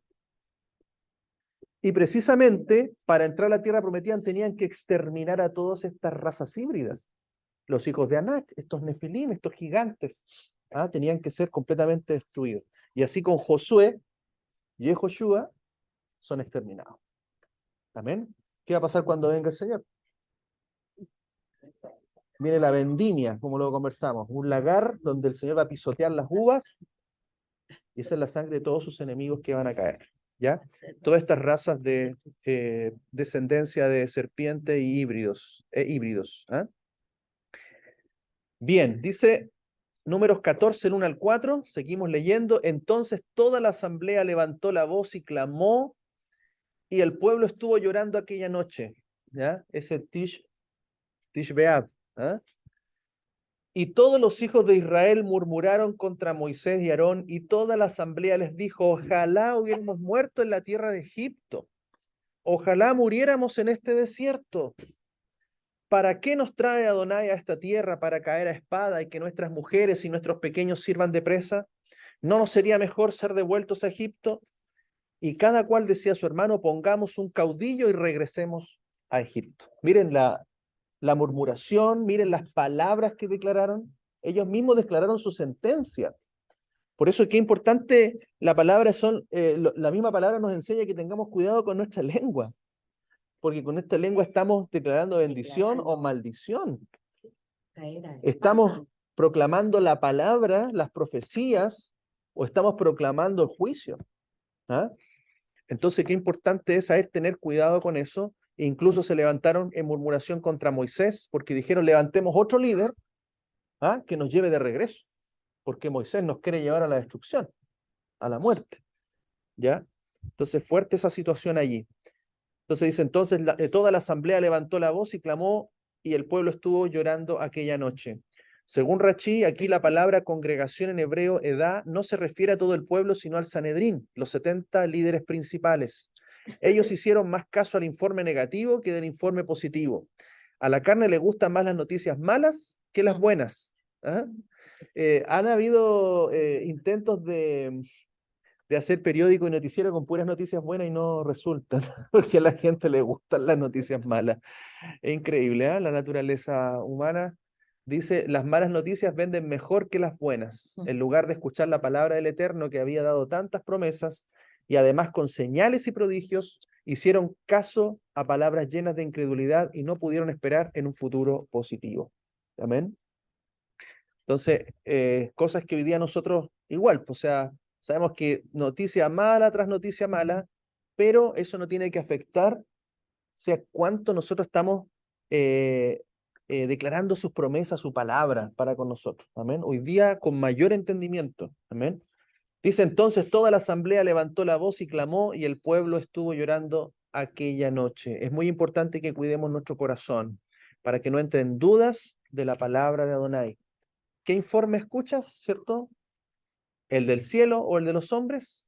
Y precisamente para entrar a la tierra prometida tenían que exterminar a todas estas razas híbridas. Los hijos de Anak, estos nefilim, estos gigantes, tenían que ser completamente destruidos. Y así con Josué y Joshua son exterminados. Amén. ¿Qué va a pasar cuando venga el Señor? Viene la vendimia, como lo conversamos, un lagar donde el Señor va a pisotear las uvas y esa es la sangre de todos sus enemigos que van a caer. ¿Ya? Todas estas razas de descendencia de serpiente y híbridos. ¿Ah? Bien, dice Números 14, el 1 al 4, seguimos leyendo. Entonces toda la asamblea levantó la voz y clamó, y el pueblo estuvo llorando aquella noche. ¿Ya? Ese Tish Be'av. ¿Ah? Y todos los hijos de Israel murmuraron contra Moisés y Aarón, y toda la asamblea les dijo, ojalá hubiéramos muerto en la tierra de Egipto, ojalá muriéramos en este desierto. ¿Para qué nos trae Adonai a esta tierra para caer a espada y que nuestras mujeres y nuestros pequeños sirvan de presa? ¿No nos sería mejor ser devueltos a Egipto? Y cada cual decía a su hermano, pongamos un caudillo y regresemos a Egipto. Miren la murmuración, miren las palabras que declararon. Ellos mismos declararon su sentencia. Por eso es que es importante, la misma palabra nos enseña que tengamos cuidado con nuestra lengua, porque con esta lengua estamos declarando bendición o maldición. Estamos proclamando la palabra, las profecías, o estamos proclamando el juicio. ¿Ah? Entonces, qué importante es saber tener cuidado con eso. E incluso se levantaron en murmuración contra Moisés, porque dijeron, levantemos otro líder que nos lleve de regreso, porque Moisés nos quiere llevar a la destrucción, a la muerte. ¿Ya? Entonces, fuerte esa situación allí. Entonces dice, entonces toda la asamblea levantó la voz y clamó, y el pueblo estuvo llorando aquella noche. Según Rachi, aquí la palabra congregación en hebreo, edá, no se refiere a todo el pueblo, sino al Sanedrín, los 70 líderes principales. Ellos hicieron más caso al informe negativo que del informe positivo. A la carne le gustan más las noticias malas que las buenas. ¿Ah? Han habido intentos de hacer periódico y noticiero con puras noticias buenas y no resultan, porque a la gente le gustan las noticias malas. Es increíble, ¿eh? La naturaleza humana dice, las malas noticias venden mejor que las buenas, en lugar de escuchar la palabra del Eterno que había dado tantas promesas, y además con señales y prodigios, hicieron caso a palabras llenas de incredulidad y no pudieron esperar en un futuro positivo. Amén. Entonces, cosas que hoy día nosotros igual, o sea, sabemos que noticia mala tras noticia mala, pero eso no tiene que afectar, o sea, cuánto nosotros estamos declarando sus promesas, su palabra para con nosotros. Amén. Hoy día con mayor entendimiento. Amén. Dice entonces, toda la asamblea levantó la voz y clamó, y el pueblo estuvo llorando aquella noche. Es muy importante que cuidemos nuestro corazón para que no entren dudas de la palabra de Adonai. ¿Qué informe escuchas, cierto? ¿El del cielo o el de los hombres?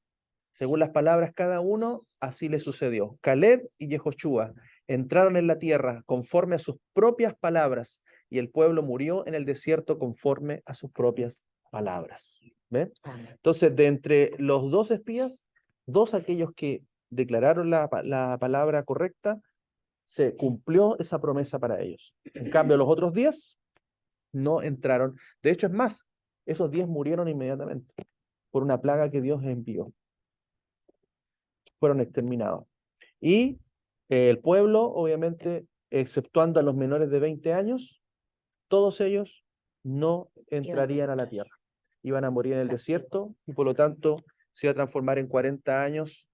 Según las palabras cada uno, así le sucedió. Caleb y Jehoshua entraron en la tierra conforme a sus propias palabras, y el pueblo murió en el desierto conforme a sus propias palabras. ¿Ven? Entonces, de entre los 2 espías, 2 aquellos que declararon la palabra correcta, se cumplió esa promesa para ellos. En cambio, los otros 10 no entraron. De hecho, es más, esos 10 murieron inmediatamente por una plaga que Dios envió. Fueron exterminados. Y el pueblo, obviamente, exceptuando a los menores de 20 años, todos ellos no entrarían a la tierra. Iban a morir en el desierto, y por lo tanto se iba a transformar en 40 años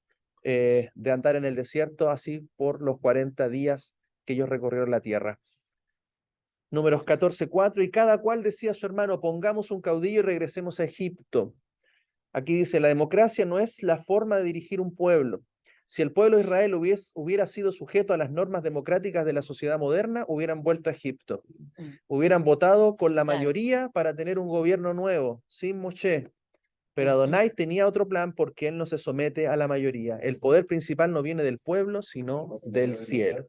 de andar en el desierto, así por los 40 días que ellos recorrieron la tierra. Números 14:4, y cada cual decía a su hermano, pongamos un caudillo y regresemos a Egipto. Aquí dice, la democracia no es la forma de dirigir un pueblo. Si el pueblo de Israel hubiera sido sujeto a las normas democráticas de la sociedad moderna, hubieran vuelto a Egipto. Hubieran votado con la mayoría para tener un gobierno nuevo, sin Moshe. Pero Adonai tenía otro plan porque él no se somete a la mayoría. El poder principal no viene del pueblo, sino del cielo.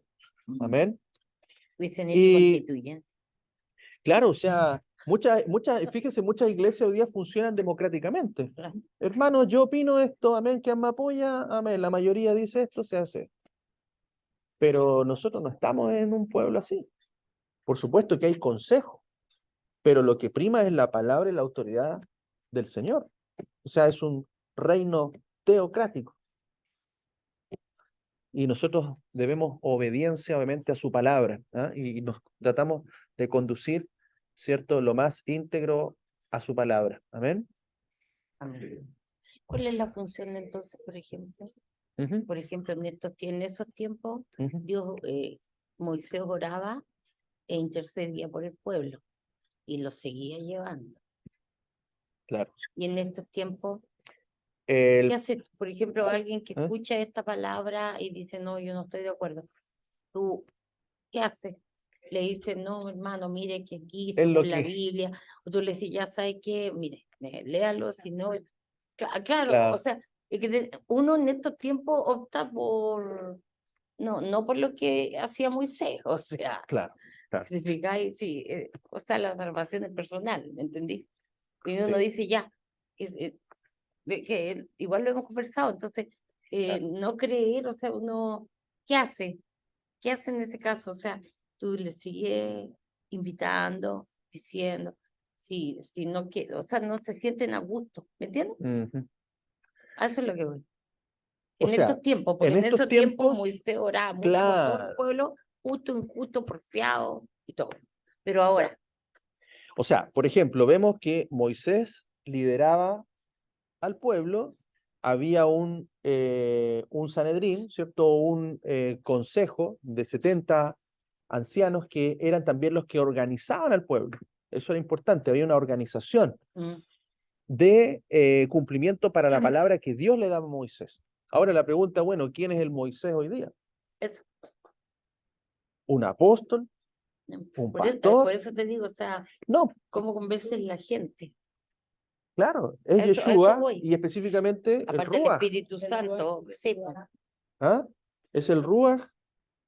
Amén. Hubiesen hecho constituyente. Claro, o sea, fíjense, muchas iglesias hoy día funcionan democráticamente. Claro. Hermanos, yo opino esto, amén, ¿quién me apoya? Amén, la mayoría dice esto, se hace. Pero nosotros no estamos en un pueblo así. Por supuesto que hay consejo, pero lo que prima es la palabra y la autoridad del Señor. O sea, es un reino teocrático. Y nosotros debemos obediencia, obviamente, a su palabra, ¿ah? Y nos tratamos de conducir, ¿cierto?, lo más íntegro a su palabra. Amén. ¿Cuál es la función entonces, por ejemplo? Por ejemplo, en esos tiempos, Dios, Moisés oraba e intercedía por el pueblo y lo seguía llevando. Claro. Y en estos tiempos, El, ¿qué hace, por ejemplo, alguien que ¿eh? escucha esta palabra y dice, no, yo no estoy de acuerdo? ¿Tú qué haces? Le dices, no, hermano, mire que aquí, Es lo según la que, Biblia, o tú le dices, ya sabes qué, mire, léalo, si no, claro, o claro, sea, es que uno en estos tiempos opta por, no por lo que hacía Moisés, o sea, claro, claro. si te fijáis, sí, o sea, la salvación es personal, ¿me entendí? Y uno Sí, dice, ya, que igual lo hemos conversado, entonces, claro. no creer, o sea, uno, ¿qué hace? ¿Qué hace en ese caso? O sea, tú le sigues invitando, diciendo, si no quiere, o sea, no se sienten a gusto, ¿me entiendes? Ujú. A eso es lo que voy. O En sea, estos tiempos, porque en en estos esos tiempos tiempos, Moisés oraba mucho por todo el claro. pueblo, justo, injusto, porfiado y todo. Pero ahora, O sea, por ejemplo, vemos que Moisés lideraba al pueblo, había un Sanedrín, ¿cierto? Un consejo de 70 ancianos que eran también los que organizaban al pueblo. Eso era importante, había una organización mm, de cumplimiento para la palabra que Dios le daba a Moisés. Ahora la pregunta, bueno, ¿quién es el Moisés hoy día? eso, ¿Un apóstol? mm, ¿Un por pastor? eso te digo, o sea, No, ¿cómo convences la gente? claro, es A eso Yeshua voy. y específicamente el Aparte del Ruach. Espíritu Santo, sí, pues, ¿Ah? Es el Ruach,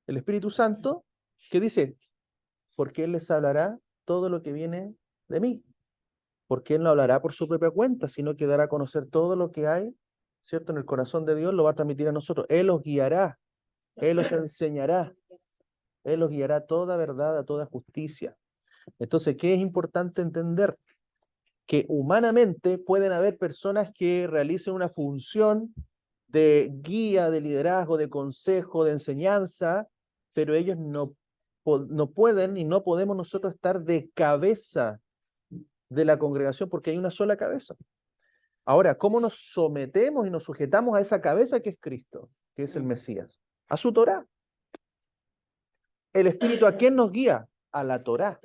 el Espíritu Santo, que dice, porque Él les hablará todo lo que viene de mí. Porque Él no hablará por su propia cuenta, sino que dará a conocer todo lo que hay, ¿cierto? En el corazón de Dios, lo va a transmitir a nosotros. Él os guiará, Él os enseñará, Él os guiará a toda verdad, a toda justicia. Entonces, ¿qué es importante entender? Que humanamente pueden haber personas que realicen una función de guía, de liderazgo, de consejo, de enseñanza, pero ellos no pueden y no podemos nosotros estar de cabeza de la congregación porque hay una sola cabeza. Ahora, ¿cómo nos sometemos y nos sujetamos a esa cabeza que es Cristo, que es el Mesías? A su Torá. ¿El Espíritu a quién nos guía? A la Torá.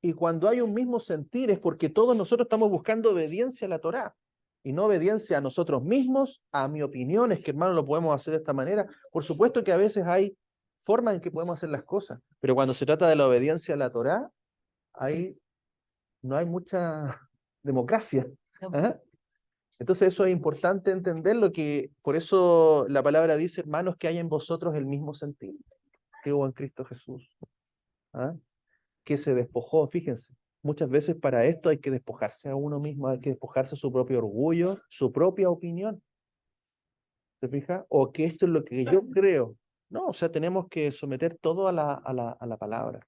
Y cuando hay un mismo sentir es porque todos nosotros estamos buscando obediencia a la Torá y no obediencia a nosotros mismos, a mi opinión, es que hermano lo podemos hacer de esta manera. Por supuesto que a veces hay formas en que podemos hacer las cosas, pero cuando se trata de la obediencia a la Torá, ahí no hay mucha democracia. ¿Ah? Entonces eso es importante entenderlo, que por eso la palabra dice, hermanos, que hay en vosotros el mismo sentir que hubo en Cristo Jesús. ¿Ah? Que se despojó, fíjense, muchas veces para esto hay que despojarse a uno mismo, hay que despojarse su propio orgullo, su propia opinión, ¿se fija? O que esto es lo que yo creo. No, o sea, tenemos que someter todo a la palabra.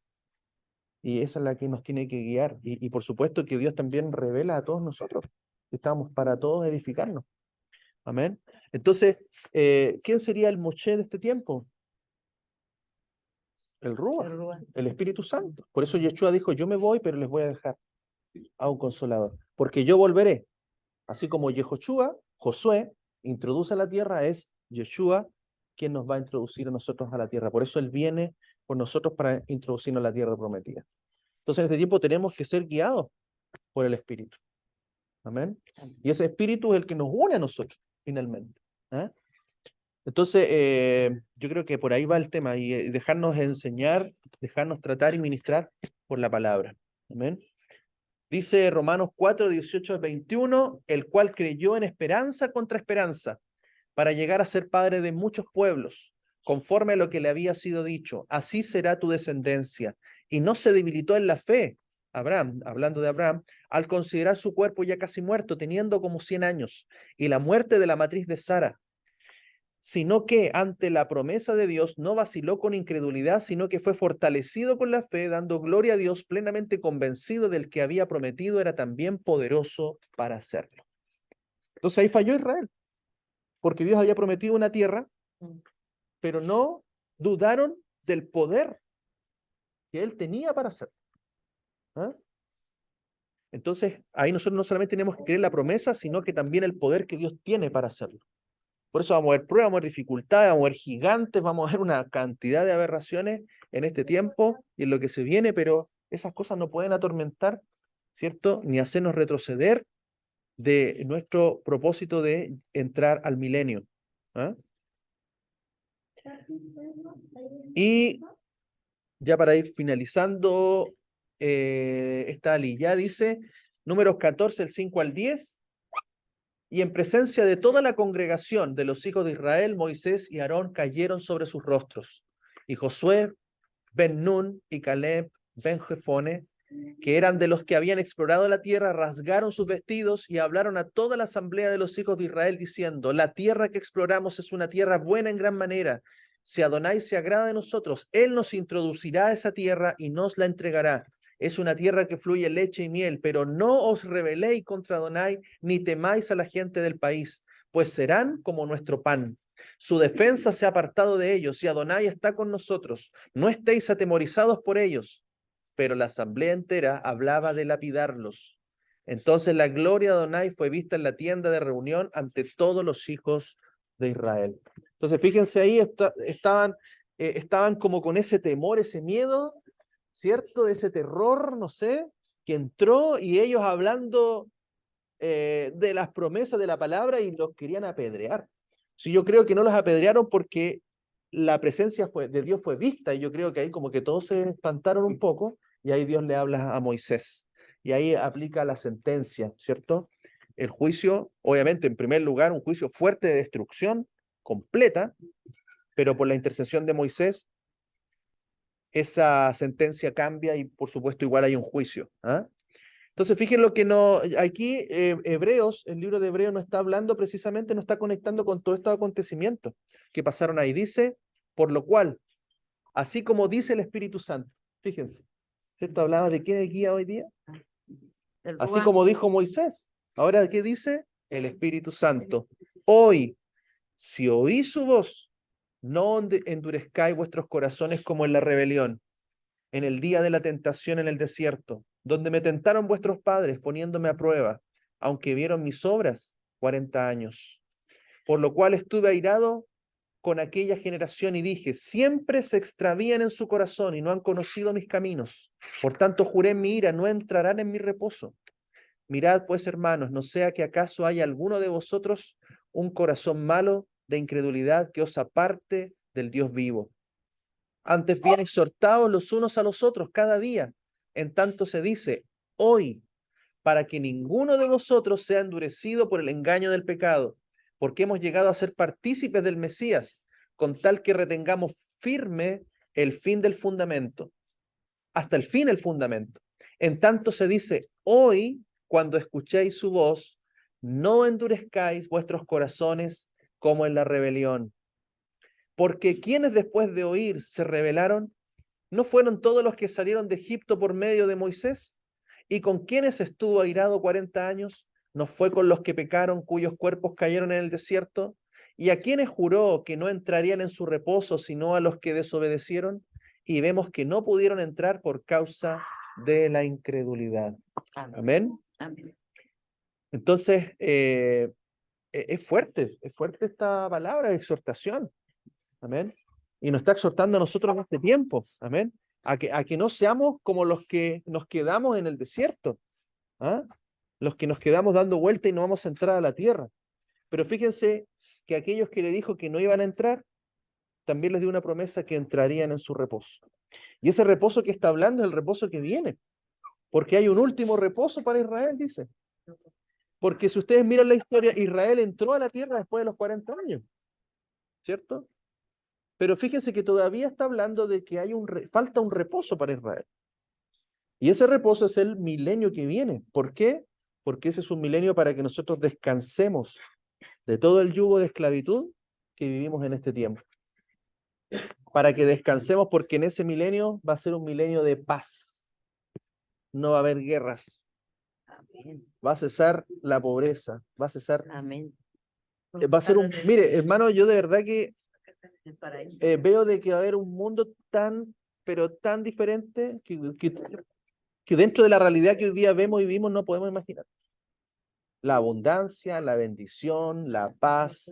Y esa es la que nos tiene que guiar. Y por supuesto que Dios también revela a todos nosotros. Estamos para todos edificarnos. Amén. Entonces, ¿quién sería el Moshe de este tiempo? El Ruach, el Rúa. el Espíritu Santo. Por eso Yeshua dijo, yo me voy, pero les voy a dejar a un consolador, porque yo volveré. Así como Yehoshua, Josué, introduce a la tierra, es Yeshua quien nos va a introducir a nosotros a la tierra. Por eso Él viene por nosotros para introducirnos a la tierra prometida. Entonces en este tiempo tenemos que ser guiados por el Espíritu. Amén. Y ese Espíritu es el que nos une a nosotros, finalmente. ¿Eh? Entonces, yo creo que por ahí va el tema y dejarnos enseñar, dejarnos tratar y ministrar por la palabra. Amén. Dice Romanos 4, 18 al 21, el cual creyó en esperanza contra esperanza, para llegar a ser padre de muchos pueblos, conforme a lo que le había sido dicho, así será tu descendencia. Y no se debilitó en la fe, Abraham, hablando de Abraham, al considerar su cuerpo ya casi muerto, teniendo como 100 años, y la muerte de la matriz de Sara, sino que ante la promesa de Dios no vaciló con incredulidad, sino que fue fortalecido con la fe, dando gloria a Dios, plenamente convencido del que había prometido era también poderoso para hacerlo. Entonces ahí falló Israel, porque Dios había prometido una tierra, pero no dudaron del poder que él tenía para hacerlo. ¿Ah? Entonces ahí nosotros no solamente tenemos que creer la promesa, sino que también el poder que Dios tiene para hacerlo. Por eso vamos a ver pruebas, vamos a ver dificultades, vamos a ver gigantes, vamos a ver una cantidad de aberraciones en este tiempo y en lo que se viene, pero esas cosas no pueden atormentar ¿cierto? Ni hacernos retroceder de nuestro propósito de entrar al milenio. ¿Ah? Y ya para ir finalizando esta aliyá, dice, números 14, el 5 al 10, y en presencia de toda la congregación de los hijos de Israel, Moisés y Aarón cayeron sobre sus rostros, y Josué, Ben Nun y Caleb, Ben Jefone, que eran de los que habían explorado la tierra, rasgaron sus vestidos y hablaron a toda la asamblea de los hijos de Israel, diciendo, la tierra que exploramos es una tierra buena en gran manera. Si Adonai se agrada de nosotros, Él nos introducirá a esa tierra y nos la entregará. Es una tierra que fluye leche y miel, pero no os rebeléis contra Adonai, ni temáis a la gente del país, pues serán como nuestro pan. Su defensa se ha apartado de ellos, y Adonai está con nosotros. No estéis atemorizados por ellos. Pero la asamblea entera hablaba de lapidarlos. Entonces la gloria de Adonai fue vista en la tienda de reunión ante todos los hijos de Israel. Entonces fíjense ahí, estaban como con ese temor, ese miedo, ¿cierto? Ese terror, no sé, que entró, y ellos hablando de las promesas de la palabra, y los querían apedrear. Sí, yo creo que no los apedrearon porque la presencia de Dios fue vista, y yo creo que ahí como que todos se espantaron un poco, y ahí Dios le habla a Moisés, y ahí aplica la sentencia, ¿cierto? El juicio, obviamente, en primer lugar, un juicio fuerte de destrucción completa, pero por la intercesión de Moisés, esa sentencia cambia, y por supuesto igual hay un juicio. ¿Ah? Entonces, fíjense lo que no, aquí Hebreos, el libro de Hebreos no está hablando precisamente, no está conectando con todos estos acontecimientos que pasaron ahí. Dice, por lo cual, así como dice el Espíritu Santo, fíjense, ¿cierto? Hablaba de quién guía hoy día, así como dijo Moisés. Ahora, ¿qué dice? El Espíritu Santo. Hoy, si oís su voz, no endurezcáis vuestros corazones como en la rebelión, en el día de la tentación en el desierto, donde me tentaron vuestros padres poniéndome a prueba, aunque vieron mis obras 40 años. Por lo cual estuve airado con aquella generación y dije, siempre se extravían en su corazón y no han conocido mis caminos. Por tanto juré en mi ira, no entrarán en mi reposo. Mirad pues, hermanos, no sea que acaso haya alguno de vosotros un corazón malo de incredulidad que os aparte del Dios vivo. Antes bien, exhortaos los unos a los otros cada día, en tanto se dice, hoy, para que ninguno de vosotros sea endurecido por el engaño del pecado, porque hemos llegado a ser partícipes del Mesías, con tal que retengamos firme el fin del fundamento, hasta el fin el fundamento. En tanto se dice, hoy, cuando escuchéis su voz, no endurezcáis vuestros corazones como en la rebelión. Porque quienes después de oír se rebelaron, ¿no fueron todos los que salieron de Egipto por medio de Moisés? ¿Y con quienes estuvo airado 40 años? ¿No fue con los que pecaron, cuyos cuerpos cayeron en el desierto? ¿Y a quienes juró que no entrarían en su reposo, sino a los que desobedecieron? Y vemos que no pudieron entrar por causa de la incredulidad. Amén. Amén. Entonces, es fuerte esta palabra de exhortación. Amén. Y nos está exhortando a nosotros en este tiempo. Amén. A que no seamos como los que nos quedamos en el desierto. ¿Ah? Los que nos quedamos dando vuelta y no vamos a entrar a la tierra. Pero fíjense que aquellos que le dijo que no iban a entrar, también les dio una promesa que entrarían en su reposo. Y ese reposo que está hablando es el reposo que viene. Porque hay un último reposo para Israel, dice. Porque si ustedes miran la historia, Israel entró a la tierra después de los 40 años. ¿Cierto? Pero fíjense que todavía está hablando de que hay falta un reposo para Israel. Y ese reposo es el milenio que viene. ¿Por qué? Porque ese es un milenio para que nosotros descansemos de todo el yugo de esclavitud que vivimos en este tiempo. Para que descansemos, porque en ese milenio va a ser un milenio de paz. No va a haber guerras. Amén. Va a cesar la pobreza. Va a cesar. Amén. Va a ser un. Mire, hermano, yo de verdad que veo de que va a haber un mundo pero tan diferente que dentro de la realidad que hoy día vemos y vivimos no podemos imaginar. La abundancia, la bendición, la paz.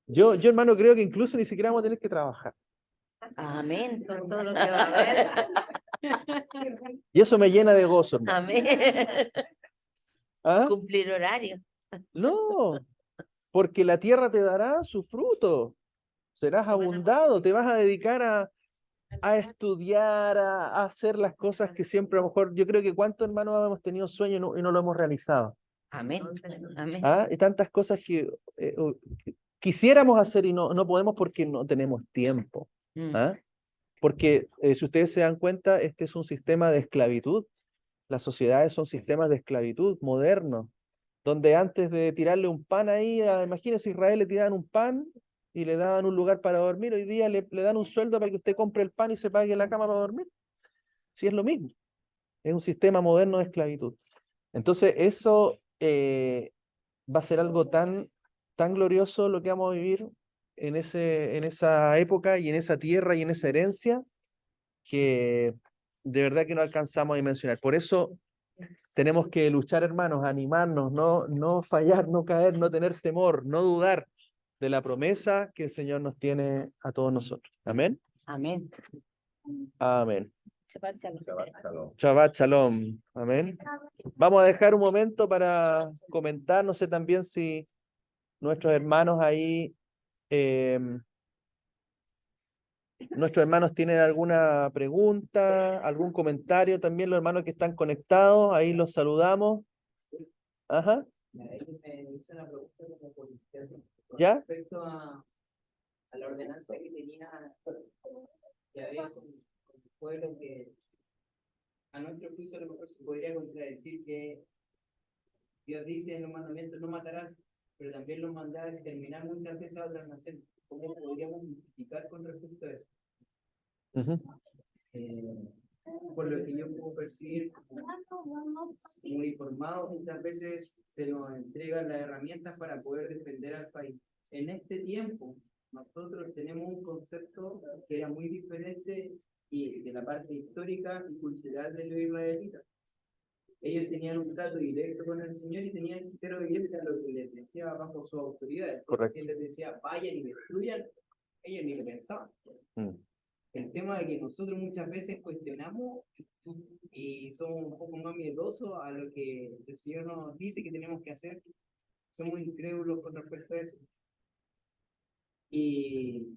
Yo, hermano, creo que incluso ni siquiera vamos a tener que trabajar. Amén. Con todo lo que va a haber. Y eso me llena de gozo, hermano. Amén. ¿Ah? Cumplir horario. No, porque la tierra te dará su fruto. Serás abundado, te vas a dedicar a estudiar, a hacer las cosas que siempre a lo mejor, yo creo que cuántos hermanos hemos tenido sueños y no lo hemos realizado. Amén. Amén. ¿Ah? Y tantas cosas que quisiéramos hacer y no podemos porque no tenemos tiempo. Mm. ¿Ah? Porque si ustedes se dan cuenta, este es un sistema de esclavitud. Las sociedades son sistemas de esclavitud modernos, donde antes de tirarle un pan ahí, imagínense, a Israel le tiraban un pan y le daban un lugar para dormir. Hoy día le dan un sueldo para que usted compre el pan y se pague la cama para dormir. Sí, es lo mismo. Es un sistema moderno de esclavitud. Entonces, eso va a ser algo tan glorioso lo que vamos a vivir en esa época y en esa tierra y en esa herencia que de verdad que no alcanzamos a dimensionar. Por eso tenemos que luchar, hermanos, animarnos, no fallar, no caer, no tener temor, no dudar de la promesa que el Señor nos tiene a todos nosotros. Amén. Amén. Amén. Shabbat shalom. Shabbat shalom. Shabbat shalom. Amén. Vamos a dejar un momento para comentar, no sé también si nuestros hermanos ahí, nuestros hermanos tienen alguna pregunta, algún comentario, también los hermanos que están conectados, ahí los saludamos. Ajá, Ahí me hizo una pregunta como por interno, con ¿ya? respecto a la ordenanza que tenía, que había con el pueblo, que a nuestro juicio a lo mejor se podría contradecir que Dios dice en los mandamientos no matarás, pero también los manda a exterminar muchas veces a otras naciones. ¿Cómo podríamos justificar con respecto a eso? Ujú. Por lo que yo puedo percibir, como uniformados, muchas veces se nos entregan las herramientas para poder defender al país. En este tiempo, nosotros tenemos un concepto que era muy diferente y de la parte histórica y cultural de los israelitas. Ellos tenían un trato directo con el Señor y tenían que ser obedientes a lo que les decía bajo su autoridad. Correcto. Si él les decía, vayan y destruyan, ellos ni lo pensaban. Mm. El tema de que nosotros muchas veces cuestionamos y somos un poco más miedosos a lo que el Señor nos dice que tenemos que hacer. Somos incrédulos con respecto a eso. Y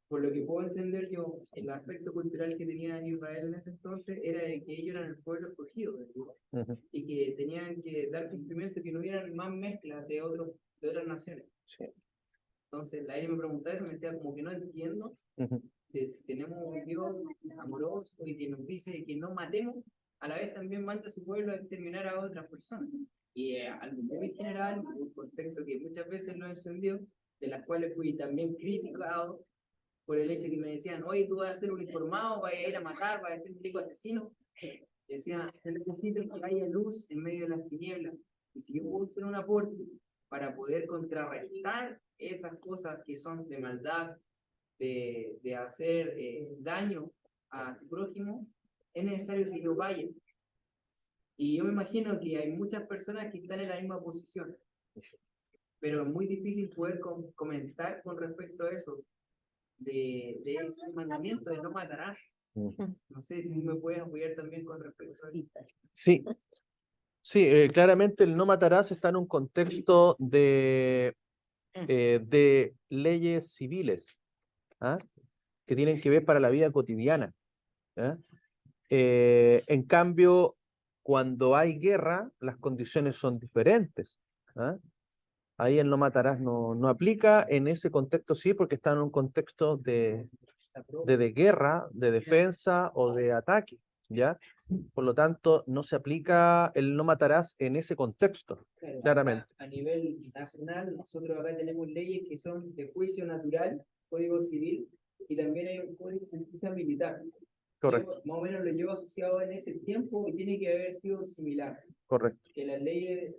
por lo que puedo entender yo, el aspecto cultural que tenía en Israel en ese entonces era de que ellos eran el pueblo escogido de Dios Ujú. y que tenían que dar cumplimiento, que no hubieran más mezclas de otras naciones. Sí. Entonces, la ella me preguntaba eso, me decía como que no entiendo Ujú. de si tenemos un Dios amoroso y que nos dice que no matemos, a la vez también manda a su pueblo a exterminar a otras personas. Y algo muy general, un contexto que muchas veces no entendió, de las cuales fui también criticado por el hecho que me decían, oye, tú vas a ser uniformado, vas a ir a matar, vas a ser un rico asesino. Y decía, necesito que haya luz en medio de las tinieblas. Y si yo puedo hacer un aporte para poder contrarrestar esas cosas que son de maldad, de hacer daño a tu prójimo, es necesario que yo vaya. Y yo me imagino que hay muchas personas que están en la misma posición, pero es muy difícil poder comentar con respecto a eso, de ese mandamiento de no matarás. No sé si me puedes apoyar también con respecto a eso. Sí, sí, claramente el no matarás está en un contexto de leyes civiles, ¿ah? Que tienen que ver para la vida cotidiana. ¿Ah? En cambio, cuando hay guerra, las condiciones son diferentes. ¿Ah? Ahí el no matarás no aplica, en ese contexto sí, porque está en un contexto de guerra, de defensa o de ataque, ¿ya? Por lo tanto, no se aplica el no matarás en ese contexto, Claro, claramente. a nivel nacional, nosotros acá tenemos leyes que son de juicio natural, código civil, y también hay un código de justicia militar. Correcto, Más o menos lo llevo asociado en ese tiempo y tiene que haber sido similar. correcto. Que las leyes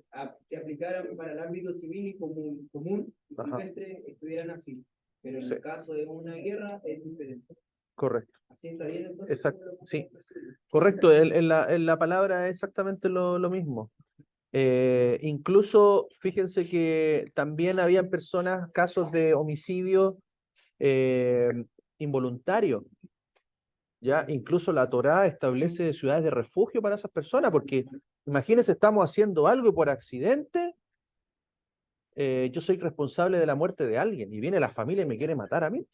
que aplicaran para el ámbito civil y común y Ajá. silvestre estuvieran así. Pero en Sí. el caso de una guerra es diferente. Correcto. Así está bien, entonces. Exacto, ¿cómo lo sí. podemos percibir? Correcto, en la palabra es exactamente lo mismo. Incluso, fíjense que también habían personas, casos de homicidio involuntario, ¿ya? Incluso la Torá establece ciudades de refugio para esas personas, porque imagínense, estamos haciendo algo y por accidente yo soy responsable de la muerte de alguien y viene la familia y me quiere matar a mí.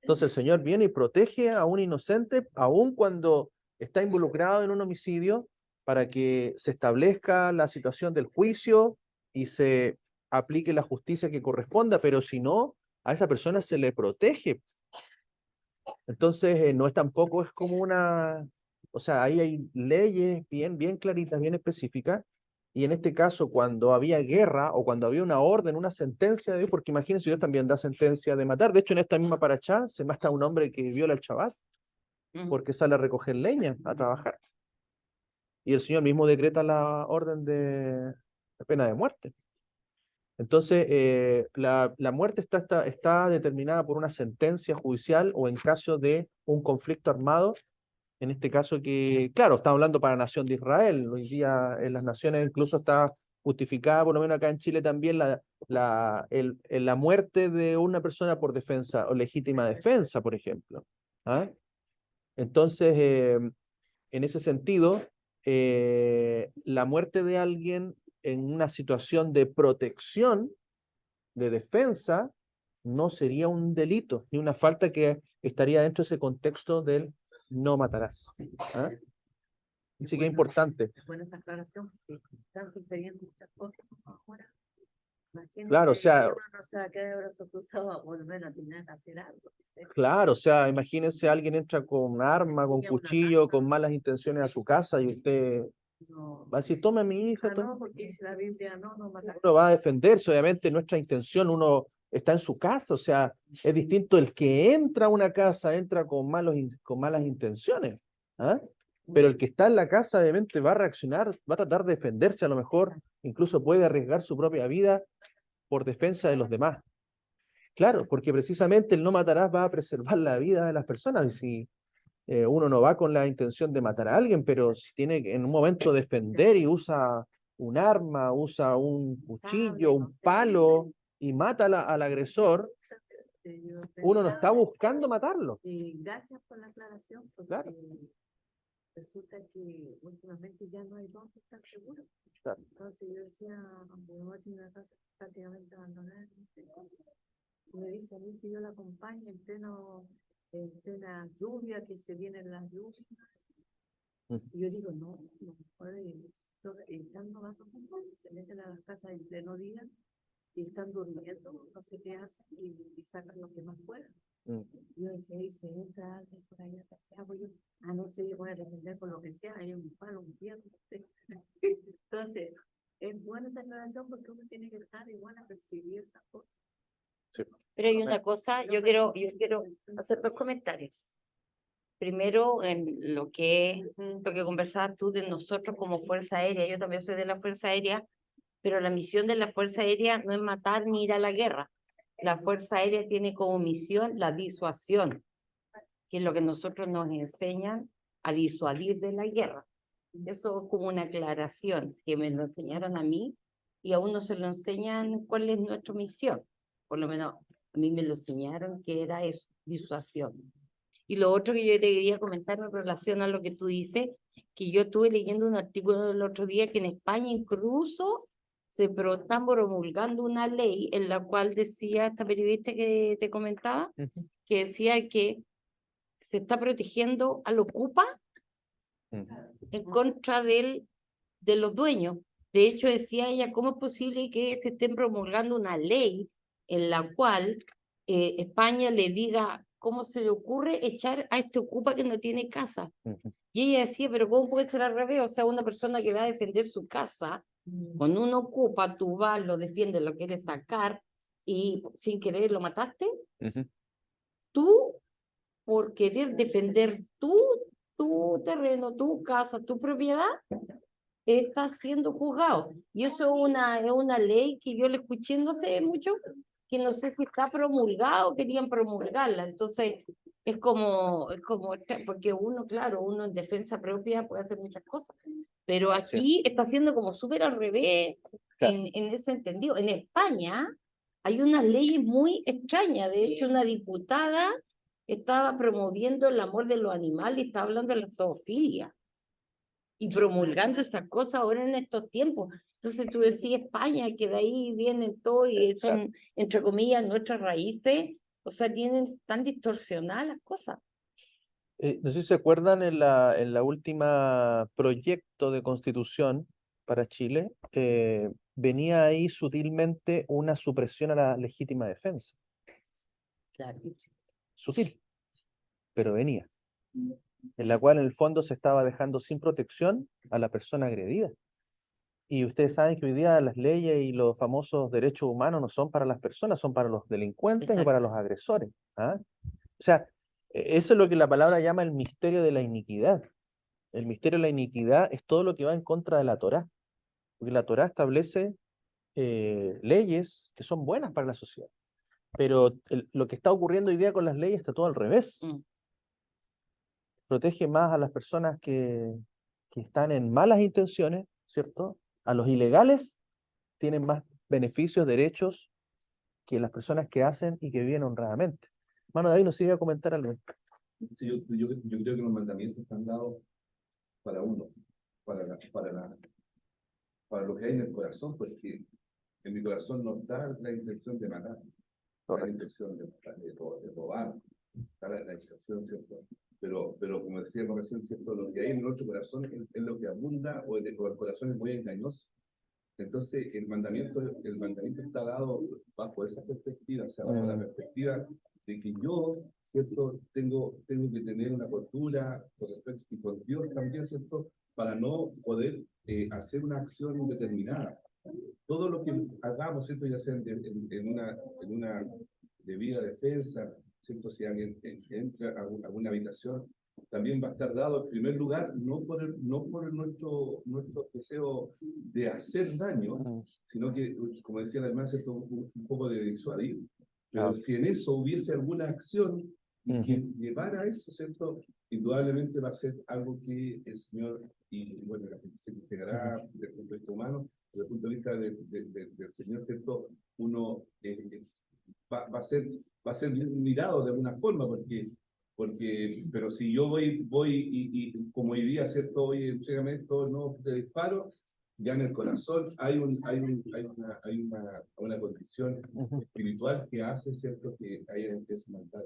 Entonces el Señor viene y protege a un inocente, aun cuando está involucrado en un homicidio, para que se establezca la situación del juicio y se aplique la justicia que corresponda, pero si no, a esa persona se le protege. Entonces, no es tampoco, es como una, o sea, ahí hay leyes bien claritas, bien específicas, y en este caso, cuando había guerra o cuando había una orden, una sentencia de Dios, porque imagínense, Dios también da sentencia de matar. De hecho, en esta misma parachá se mata a un hombre que viola el Shabbat porque sale a recoger leña, a trabajar. Y el Señor mismo decreta la orden de pena de muerte. Entonces, la muerte está determinada por una sentencia judicial o en caso de un conflicto armado, en este caso que, claro, estamos hablando para la nación de Israel, hoy día en las naciones incluso está justificada, por lo menos acá en Chile también, la muerte de una persona por defensa o legítima defensa, por ejemplo. ¿Ah? Entonces, en ese sentido, la muerte de alguien en una situación de protección, de defensa, no sería un delito, ni una falta que estaría dentro de ese contexto del no matarás. ¿Ah? Así que es importante. Buena esa aclaración, porque están sucediendo muchas cosas ahora. Imagínate Claro, o sea, que uno no se va a quedar de brazos cruzados a volver a tener que hacer algo. claro, o sea, imagínense alguien entra con arma, con Sí, a una cuchillo, casa. con malas intenciones a su casa y usted No, va a decir, tome a mi hija, tome. no, porque dice la Biblia, no matar. Uno va a defenderse, obviamente nuestra intención, uno está en su casa, o sea, es distinto el que entra a una casa, entra con malas intenciones, ¿ah? Pero el que está en la casa, obviamente, va a reaccionar, va a tratar de defenderse, a lo mejor incluso puede arriesgar su propia vida por defensa de los demás. Claro, porque precisamente el no matarás va a preservar la vida de las personas, y si uno no va con la intención de matar a alguien, pero si tiene que en un momento defender y usa un arma, usa un cuchillo, un palo y mata al agresor, uno no está buscando matarlo. Y gracias por la aclaración, porque Claro. resulta que últimamente ya no hay dónde estar seguro. Claro. Entonces yo decía, mi mamá tiene una casa prácticamente abandonada. Me dice a mí que yo la acompañe en plena lluvia, que se vienen las lluvias. Y yo digo, no puede, estando más se meten a las casas en pleno día y están durmiendo, no sé qué hacen y sacan lo que más puedan. Yo decía, y se entra alguien por allá, ¿qué hago yo? No sé, yo voy a defender por lo que sea, hay un palo, un fierro. Entonces, es buena esa aclaración porque uno tiene que estar igual a percibir esas cosas. Sí. Pero hay una cosa, yo quiero hacer dos comentarios. Primero, en lo que conversabas tú de nosotros como Fuerza Aérea, yo también soy de la Fuerza Aérea, pero la misión de la Fuerza Aérea no es matar ni ir a la guerra. La Fuerza Aérea tiene como misión la disuasión, que es lo que nosotros nos enseñan a disuadir de la guerra. Eso es como una aclaración que me lo enseñaron a mí y a uno se lo enseñan cuál es nuestra misión. Por lo menos a mí me lo enseñaron que era eso, disuasión. Y lo otro que yo te quería comentar en relación a lo que tú dices, que yo estuve leyendo un artículo el otro día que en España incluso están promulgando una ley en la cual decía esta periodista que te comentaba, que decía que se está protegiendo al ocupa en contra de los dueños. De hecho, decía ella, ¿cómo es posible que se estén promulgando una ley en la cual España le diga cómo se le ocurre echar a este ocupa que no tiene casa? Y ella decía, pero ¿cómo puede ser al revés? O sea, una persona que va a defender su casa, con un ocupa, tú vas, lo defiendes, lo quieres sacar y sin querer lo mataste. Tú, por querer defender tu terreno, tu casa, tu propiedad, está siendo juzgado. Y eso es una ley que yo le escuché no sé mucho, que no sé si está promulgada o querían promulgarla. Entonces, es como, porque uno, claro, uno en defensa propia puede hacer muchas cosas, pero aquí está siendo como súper al revés, claro, en ese entendido. En España hay una ley muy extraña, de hecho una diputada estaba promoviendo el amor de los animales, estaba hablando de la zoofilia y promulgando esas cosas ahora en estos tiempos. Entonces tú decís España, que de ahí vienen todo y son, entre comillas, nuestras raíces, o sea, tienen tan distorsionadas las cosas. No sé si se acuerdan en la última proyecto de constitución para Chile, venía ahí sutilmente una supresión a la legítima defensa. Claro. Sutil, pero venía. En la cual en el fondo se estaba dejando sin protección a la persona agredida. Y ustedes saben que hoy día las leyes y los famosos derechos humanos no son para las personas, son para los delincuentes o para los agresores. ¿Ah? O sea, eso es lo que la palabra llama el misterio de la iniquidad. El misterio de la iniquidad es todo lo que va en contra de la Torá. Porque la Torá establece leyes que son buenas para la sociedad. Pero lo que está ocurriendo hoy día con las leyes está todo al revés. Protege más a las personas que están en malas intenciones, ¿cierto? A los ilegales tienen más beneficios, derechos, que las personas que hacen y que viven honradamente. Mano David, nos sigue a comentar algo. Sí, yo creo que los mandamientos están dados para uno, para lo que hay en el corazón, porque en mi corazón no da la intención de matar, da la intención de robar, da la intención, ¿cierto? Pero como decíamos recién, ¿cierto? Lo que hay en nuestro corazón es lo que abunda, o el corazón es muy engañoso. Entonces, el mandamiento está dado bajo esa perspectiva, o sea, bajo la perspectiva de que yo, ¿cierto? Tengo que tener una postura con respecto, y con Dios también, ¿cierto? Para no poder hacer una acción indeterminada. Todo lo que hagamos, ¿cierto? Ya sea en una debida defensa, ¿cierto? Si alguien entra a alguna habitación, también va a estar dado en primer lugar, no por nuestro deseo de hacer daño, sino que, como decía la hermana, ¿cierto? Un poco de disuadir. Pero si en eso hubiese alguna acción y que llevara a eso, ¿cierto? Indudablemente va a ser algo que el Señor, y bueno, la gente se entregará desde el punto de vista humano, desde el punto de vista del Señor, ¿cierto? Uno va a ser mirado de alguna forma, pero si yo voy y como hoy día, ¿cierto? Hoy en Chegamento no te disparo, ya en el corazón hay una condición espiritual que hace, ¿cierto? Que haya esa maldad.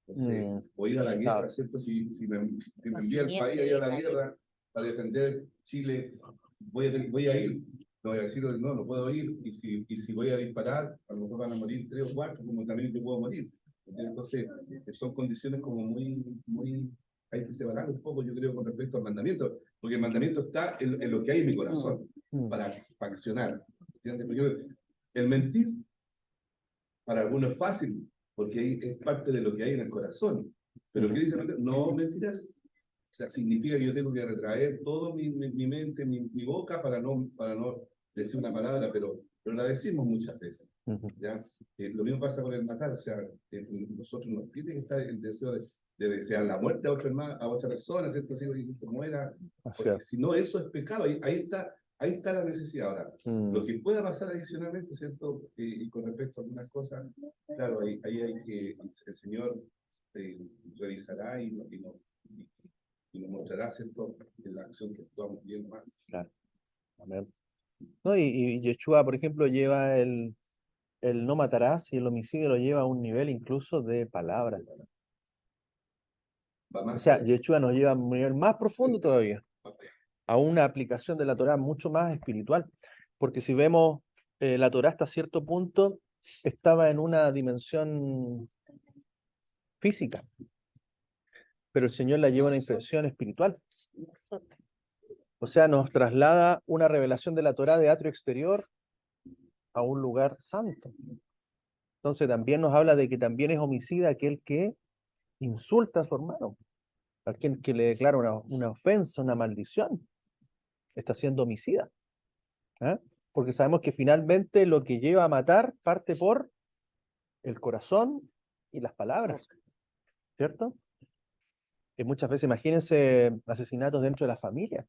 Entonces, voy a ir a la guerra, ¿cierto? Si me envía el país a ir a la guerra para defender Chile, voy a ir. No voy a decir, no puedo ir, y si voy a disparar, a lo mejor van a morir 3 o 4, como también yo puedo morir. Entonces, son condiciones como muy, hay que separar un poco, yo creo, con respecto al mandamiento, porque el mandamiento está en lo que hay en mi corazón, para accionar. ¿Entiendes? Porque el mentir, para algunos es fácil, porque es parte de lo que hay en el corazón. Pero ¿qué dice? No mentirás. O sea, significa que yo tengo que retraer todo mi mente, mi boca, para no decir una palabra, pero la decimos muchas veces. ¿Ya? Lo mismo pasa con el matar, o sea, nosotros no tiene que estar el deseo de desear la muerte a otra persona, ¿cierto? Si se muera, porque si no, eso es pecado, ahí está la necesidad. Ahora, lo que pueda pasar adicionalmente, ¿cierto? Y con respecto a algunas cosas, claro, ahí hay que, el Señor revisará y nos mostrará, ¿cierto? En la acción que actuamos bien mal. Claro. Amén. No, y Yeshua, por ejemplo, lleva el no matarás, y el homicidio lo lleva a un nivel incluso de palabras. O sea, Yeshua nos lleva a un nivel más profundo todavía, a una aplicación de la Torá mucho más espiritual. Porque si vemos, la Torá hasta cierto punto estaba en una dimensión física, pero el Señor la lleva a una dimensión espiritual. O sea, nos traslada una revelación de la Torá de atrio exterior a un lugar santo. Entonces también nos habla de que también es homicida aquel que insulta a su hermano, aquel que le declara una ofensa, una maldición, está siendo homicida. ¿Eh? Porque sabemos que finalmente lo que lleva a matar parte por el corazón y las palabras, ¿cierto? Que muchas veces, imagínense, asesinatos dentro de la familia.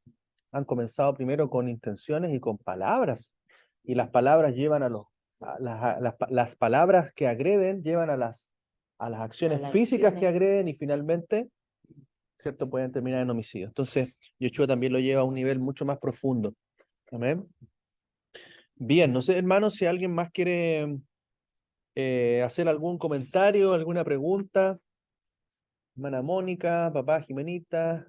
Han comenzado primero con intenciones y con palabras, y las palabras llevan las palabras que agreden llevan a a las acciones las físicas que acciones. agreden y finalmente, ¿cierto?, pueden terminar en homicidio. Entonces, Yeshua también lo lleva a un nivel mucho más profundo. Amén. Bien, no sé, hermanos, si alguien más quiere hacer algún comentario, alguna pregunta. Hermana Mónica, papá Jimenita,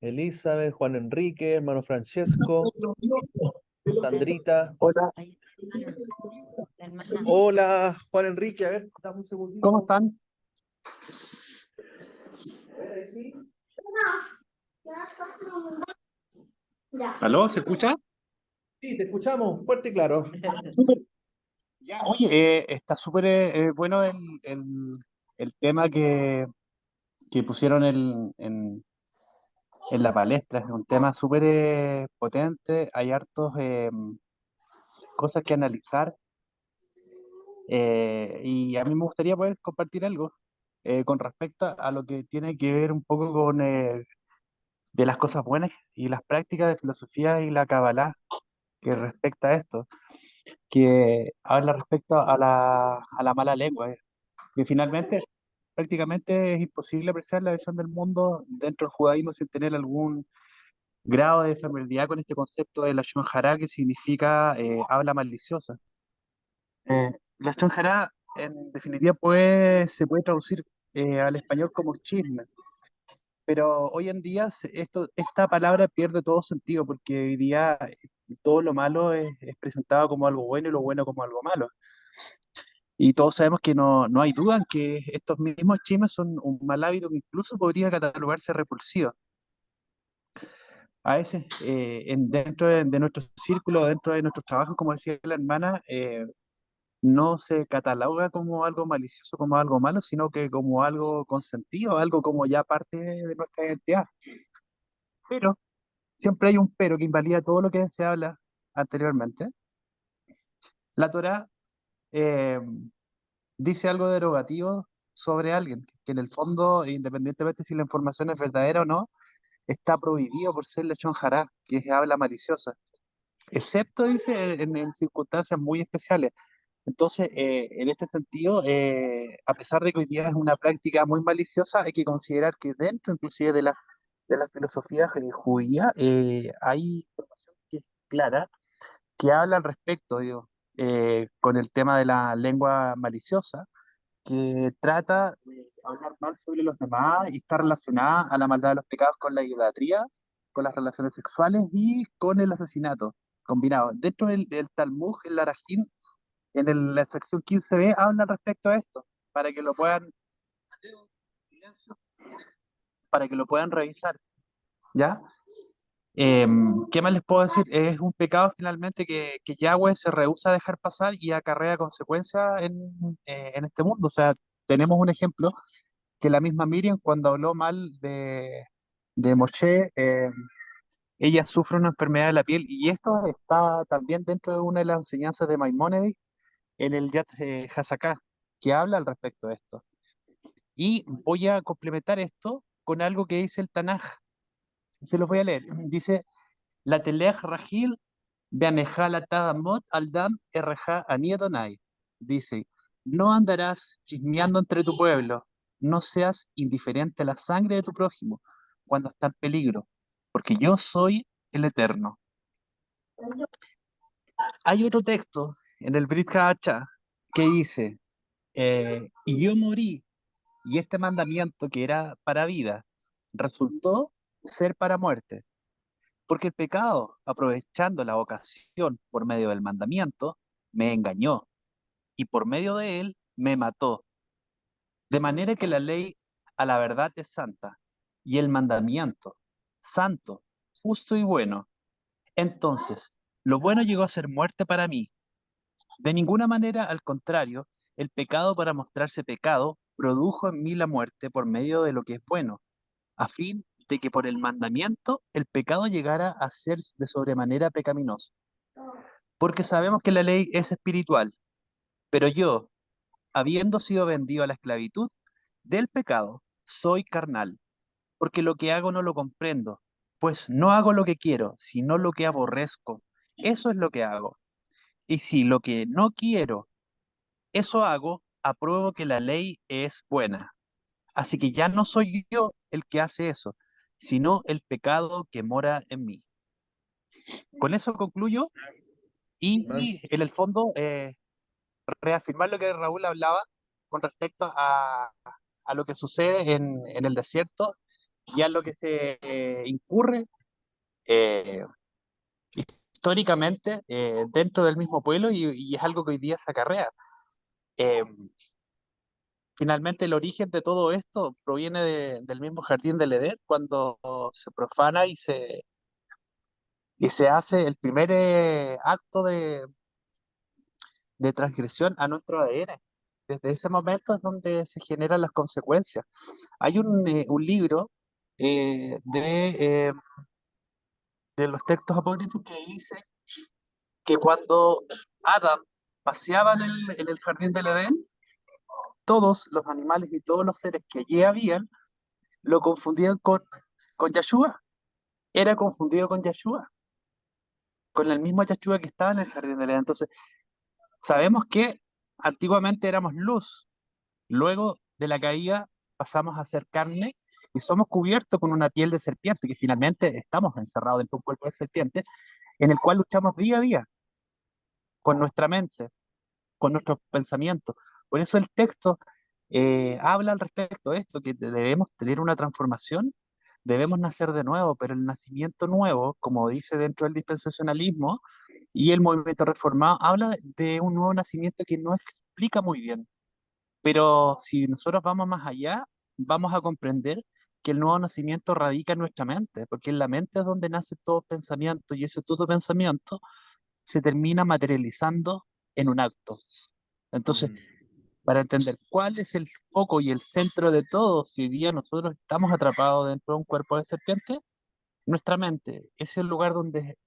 Elizabeth, Juan Enrique, hermano Francesco, Sandrita. Hola, Ay, la hermana. Hola, Juan Enrique, a ver, dame un segundito. ¿cómo están? A ver, ahí sí. ¿Aló? ¿Se escucha? Sí, te escuchamos, fuerte y claro. Súper. Ya, oye, está súper bueno el tema que pusieron en la palestra. Es un tema súper potente. Hay hartos cosas que analizar. Y a mí me gustaría poder compartir algo con respecto a lo que tiene que ver un poco con de las cosas buenas y las prácticas de filosofía y la Kabbalah que respecta a esto, que habla respecto a la mala lengua, que finalmente prácticamente es imposible apreciar la visión del mundo dentro del judaísmo sin tener algún grado de familiaridad con este concepto de lashon hara, que significa habla maliciosa. Lashon hara, en definitiva, se puede traducir al español como chisme, pero hoy en día esta palabra pierde todo sentido porque hoy día todo lo malo es presentado como algo bueno y lo bueno como algo malo. Y todos sabemos que no hay duda en que estos mismos chismes son un mal hábito que incluso podría catalogarse repulsivo. A veces, dentro de nuestro círculo, dentro de nuestros trabajos, como decía la hermana, no se cataloga como algo malicioso, como algo malo, sino que como algo consentido, algo como ya parte de nuestra identidad. Pero siempre hay un pero que invalida todo lo que se habla anteriormente. La Torá eh, dice algo derogativo sobre alguien, que en el fondo, independientemente si la información es verdadera o no, está prohibido por ser lechón jará, que es habla maliciosa, excepto, dice, en circunstancias muy especiales. Entonces, en este sentido, a pesar de que hoy día es una práctica muy maliciosa, hay que considerar que dentro inclusive de la filosofía judía hay información que es clara, que habla al respecto, digo, con el tema de la lengua maliciosa, que trata de hablar mal sobre los demás y está relacionada a la maldad de los pecados con la idolatría, con las relaciones sexuales y con el asesinato combinado. Dentro del Talmud, el Larajim, la sección 15b, habla al respecto de esto, para que lo puedan, silencio, para que lo puedan revisar, ¿ya? ¿Qué más les puedo decir? Es un pecado finalmente que Yahweh se rehúsa a dejar pasar y acarrea consecuencias en este mundo. O sea, tenemos un ejemplo que la misma Miriam, cuando habló mal de Moshe, ella sufre una enfermedad de la piel, y esto está también dentro de una de las enseñanzas de Maimónides en el Yad Hazaká, que habla al respecto de esto. Y voy a complementar esto con algo que dice el Tanaj. Se los voy a leer. Dice: la telej rajil beameja la tadamot aldam erreja ani Adonai. Dice: no andarás chismeando entre tu pueblo, no seas indiferente a la sangre de tu prójimo cuando está en peligro, porque yo soy el Eterno. Hay otro texto en el Brit Ha'achá que dice: y yo morí, y este mandamiento que era para vida resultó ser para muerte. Porque el pecado, aprovechando la ocasión por medio del mandamiento, me engañó y por medio de él me mató. De manera que la ley a la verdad es santa y el mandamiento santo, justo y bueno. Entonces, lo bueno llegó a ser muerte para mí. De ninguna manera, al contrario, el pecado, para mostrarse pecado, produjo en mí la muerte por medio de lo que es bueno, a fin de que por el mandamiento el pecado llegara a ser de sobremanera pecaminoso. Porque sabemos que la ley es espiritual, pero yo, habiendo sido vendido a la esclavitud del pecado, soy carnal, porque lo que hago no lo comprendo, pues no hago lo que quiero, sino lo que aborrezco. Eso es lo que hago. Y si lo que no quiero, eso hago, apruebo que la ley es buena. Así que ya no soy yo el que hace eso, sino el pecado que mora en mí. Con eso concluyo Man, y en el fondo reafirmar lo que Raúl hablaba con respecto a lo que sucede en el desierto y a lo que se incurre eh, históricamente dentro del mismo pueblo y es algo que hoy día se acarrea. Eh, Finalmente el origen de todo esto proviene del mismo jardín del Edén, cuando se profana y se hace el primer acto de transgresión a nuestro ADN. Desde ese momento es donde se generan las consecuencias. Hay un libro eh, de, eh, de los textos apócrifos que dice que cuando Adán paseaba en el jardín del Edén, todos los animales y todos los seres que allí habían lo confundían con Yahshua. Era confundido con Yahshua, con el mismo Yahshua que estaba en el jardín del Edén. Entonces, sabemos que antiguamente éramos luz. Luego de la caída pasamos a ser carne y somos cubiertos con una piel de serpiente, que finalmente estamos encerrados dentro de un cuerpo de serpiente, en el cual luchamos día a día con nuestra mente, con nuestros pensamientos. Por eso el texto habla al respecto de esto, que debemos tener una transformación, debemos nacer de nuevo, pero el nacimiento nuevo, como dice dentro del dispensacionalismo y el movimiento reformado, habla de un nuevo nacimiento que no explica muy bien. Pero si nosotros vamos más allá, vamos a comprender que el nuevo nacimiento radica en nuestra mente, porque en la mente es donde nace todo pensamiento y ese todo pensamiento se termina materializando en un acto. Entonces, para entender cuál es el foco y el centro de todo, si hoy día nosotros estamos atrapados dentro de un cuerpo de serpiente, nuestra mente es el lugar donde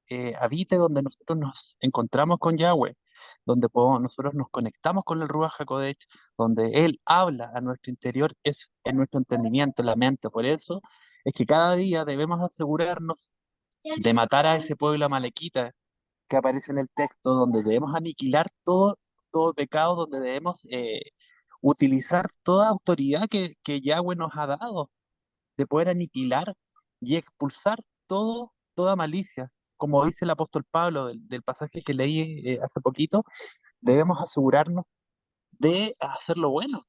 habita, donde nosotros nos encontramos con Yahweh, donde nosotros nos conectamos con el Ruach HaKodesh, donde Él habla a nuestro interior, es en nuestro entendimiento, en la mente. Por eso es que cada día debemos asegurarnos de matar a ese pueblo amalequita que aparece en el texto, donde debemos aniquilar todo pecado, donde debemos utilizar toda autoridad que Yahweh nos ha dado, de poder aniquilar y expulsar toda malicia. Como dice el apóstol Pablo del pasaje que leí hace poquito, debemos asegurarnos de hacer lo bueno,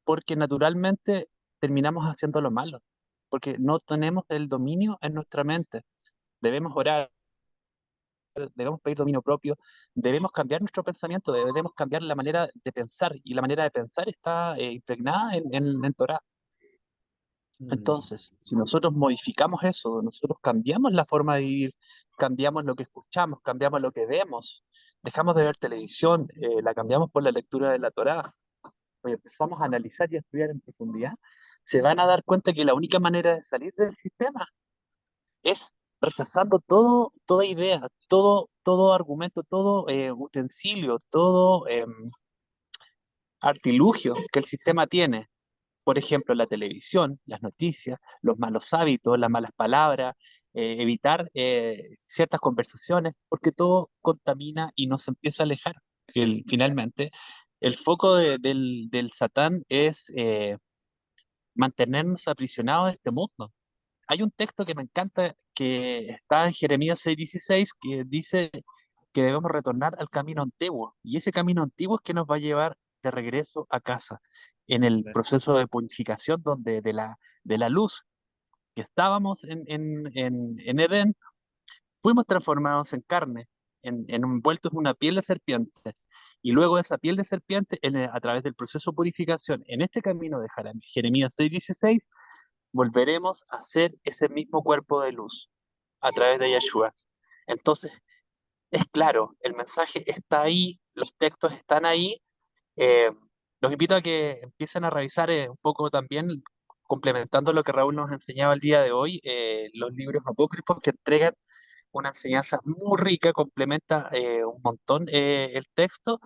porque naturalmente terminamos haciendo lo malo, porque no tenemos el dominio en nuestra mente. Debemos orar, debemos pedir dominio propio, debemos cambiar nuestro pensamiento, debemos cambiar la manera de pensar, y la manera de pensar está impregnada en Torah. Entonces, si nosotros modificamos eso, nosotros cambiamos la forma de vivir, cambiamos lo que escuchamos, cambiamos lo que vemos, dejamos de ver televisión, la cambiamos por la lectura de la Torá, empezamos a analizar y a estudiar en profundidad, se van a dar cuenta que la única manera de salir del sistema es rechazando toda idea, todo argumento, todo utensilio, todo artilugio que el sistema tiene. Por ejemplo, la televisión, las noticias, los malos hábitos, las malas palabras, evitar ciertas conversaciones, porque todo contamina y nos empieza a alejar. Finalmente, el foco del Satán es mantenernos aprisionados en este mundo. Hay un texto que me encanta que está en Jeremías 6:16 que dice que debemos retornar al camino antiguo. Y ese camino antiguo es que nos va a llevar de regreso a casa, en el proceso de purificación donde de la luz que estábamos en Edén, fuimos transformados en carne, envueltos en una piel de serpiente. Y luego de esa piel de serpiente, a través del proceso de purificación, en este camino de Jeremías 6:16, volveremos a ser ese mismo cuerpo de luz a través de Yeshua. Entonces, es claro, el mensaje está ahí, los textos están ahí. Eh, los invito a que empiecen a revisar un poco también, complementando lo que Raúl nos enseñaba el día de hoy, los libros apócrifos que entregan una enseñanza muy rica, complementa un montón el texto.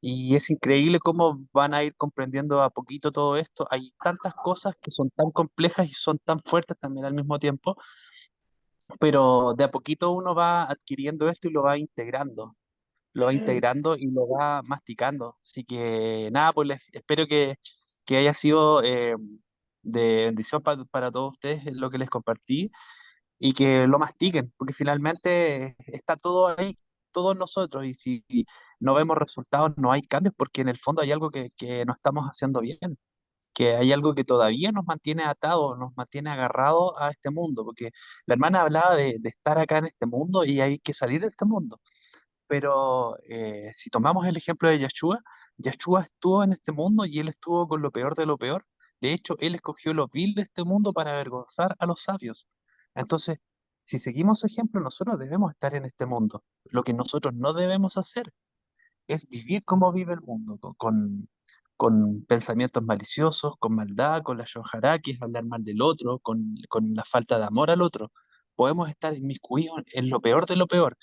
Y es increíble cómo van a ir comprendiendo a poquito todo esto. Hay tantas cosas que son tan complejas y son tan fuertes también al mismo tiempo, pero de a poquito uno va adquiriendo esto y lo va integrando. lo va integrando y lo va masticando. Así que nada, pues espero que haya sido de bendición para todos ustedes lo que les compartí y que lo mastiquen, porque finalmente está todo ahí, todos nosotros, y si no vemos resultados, no hay cambios, porque en el fondo hay algo que no estamos haciendo bien, que hay algo que todavía nos mantiene atados, nos mantiene agarrados a este mundo, porque la hermana hablaba de estar acá en este mundo y hay que salir de este mundo. Pero si tomamos el ejemplo de Yeshua, Yeshua estuvo en este mundo y él estuvo con lo peor de lo peor. De hecho, él escogió lo vil de este mundo para avergonzar a los sabios. Entonces, si seguimos su ejemplo, nosotros debemos estar en este mundo. Lo que nosotros no debemos hacer es vivir como vive el mundo, con pensamientos maliciosos, con maldad, con la shonjará, que es hablar mal del otro, con la falta de amor al otro. Podemos estar inmiscuidos en lo peor de lo peor,